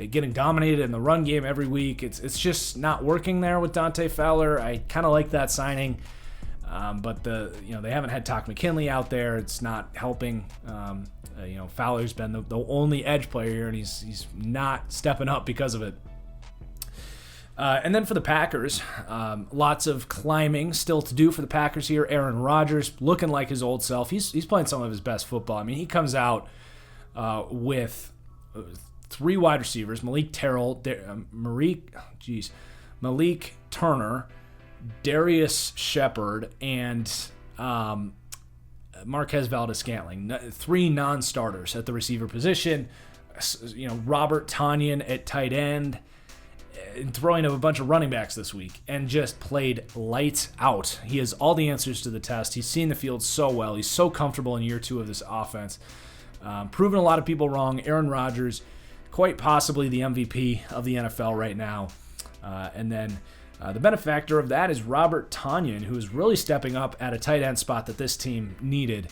getting dominated in the run game every week. It's just not working there with Dante Fowler. I kind of like that signing, but they haven't had Doc McKinley out there. It's not helping. Fowler's been the only edge player here, and he's not stepping up because of it. And then for the Packers, lots of climbing still to do for the Packers here. Aaron Rodgers looking like his old self. He's playing some of his best football. I mean, he comes out with 3 wide receivers: Malik Turner, Darius Shepard, and Marquez Valdes-Scantling. 3 non-starters at the receiver position. Robert Tonyan at tight end, and throwing of a bunch of running backs this week, and just played lights out. He has all the answers to the test. He's seen the field so well. He's so comfortable in year 2 of this offense. Proving a lot of people wrong. Aaron Rodgers, quite possibly the MVP of the NFL right now. And then the benefactor of that is Robert Tonyan, who is really stepping up at a tight end spot that this team needed.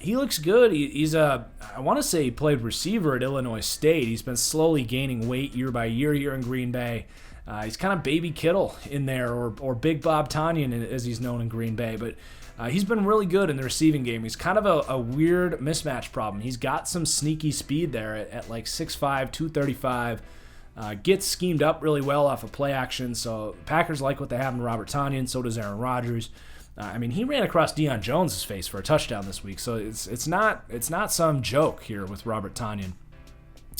He looks good. I want to say he played receiver at Illinois State. He's been slowly gaining weight year by year here in Green Bay. He's kind of baby Kittle in there, or Big Bob Tonyan as he's known in Green Bay. But he's been really good in the receiving game. He's kind of a weird mismatch problem. He's got some sneaky speed there at like 6'5", 235. Gets schemed up really well off of play action. So Packers like what they have in Robert Tonyan. So does Aaron Rodgers. He ran across Deion Jones' face for a touchdown this week. So it's not some joke here with Robert Tonyan.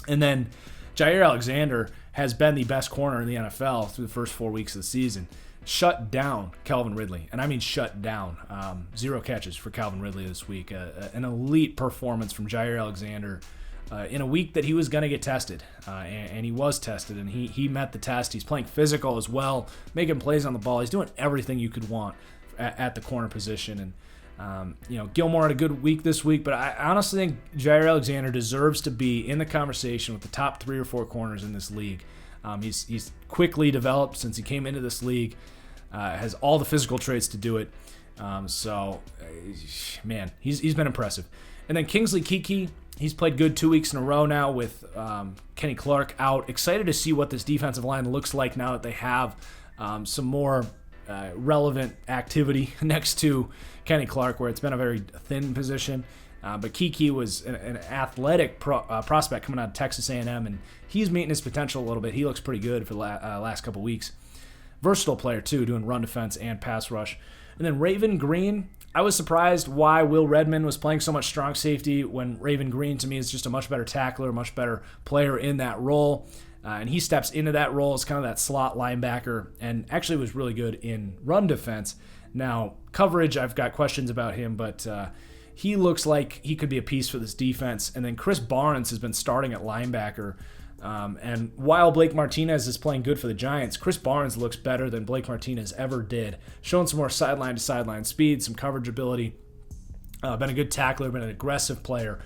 And then Jair Alexander has been the best corner in the NFL through the first 4 weeks of the season. Shut down Calvin Ridley, and I mean shut down. 0 catches for Calvin Ridley this week. An elite performance from Jair Alexander in a week that he was going to get tested, and he was tested, and he met the test. He's playing physical as well, making plays on the ball. He's doing everything you could want at the corner position. And Gilmore had a good week this week, but I honestly think Jair Alexander deserves to be in the conversation with the top 3 or 4 corners in this league. He's quickly developed since he came into this league, has all the physical traits to do it. He's been impressive. And then Kingsley Keke, he's played good 2 weeks in a row now with Kenny Clark out. Excited to see what this defensive line looks like now that they have some more relevant activity next to Kenny Clark, where it's been a very thin position. But Keke was an athletic prospect coming out of Texas A&M, and he's meeting his potential a little bit. He looks pretty good for the last couple weeks. Versatile player, too, doing run defense and pass rush. And then Raven Green, I was surprised why Will Redmond was playing so much strong safety when Raven Green, to me, is just a much better tackler, much better player in that role. And he steps into that role as kind of that slot linebacker, and actually was really good in run defense. Now, coverage, I've got questions about him, but he looks like he could be a piece for this defense. And then Chris Barnes has been starting at linebacker. And while Blake Martinez is playing good for the Giants, Chris Barnes looks better than Blake Martinez ever did. Showing some more sideline-to-sideline speed, some coverage ability. Been a good tackler, been an aggressive player.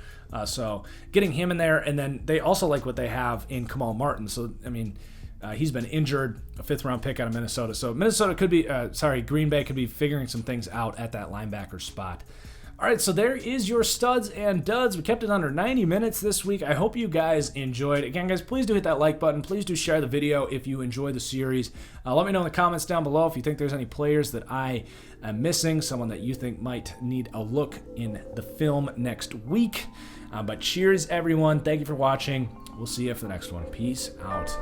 So getting him in there, and then they also like what they have in Kamal Martin. So, he's been injured, a 5th-round pick out of Minnesota. So Green Bay could be figuring some things out at that linebacker spot. All right, so there is your studs and duds. We kept it under 90 minutes this week. I hope you guys enjoyed. Again, guys, please do hit that like button. Please do share the video if you enjoy the series. Let me know in the comments down below if you think there's any players that I am missing, someone that you think might need a look in the film next week. But cheers, everyone. Thank you for watching. We'll see you for the next one. Peace out.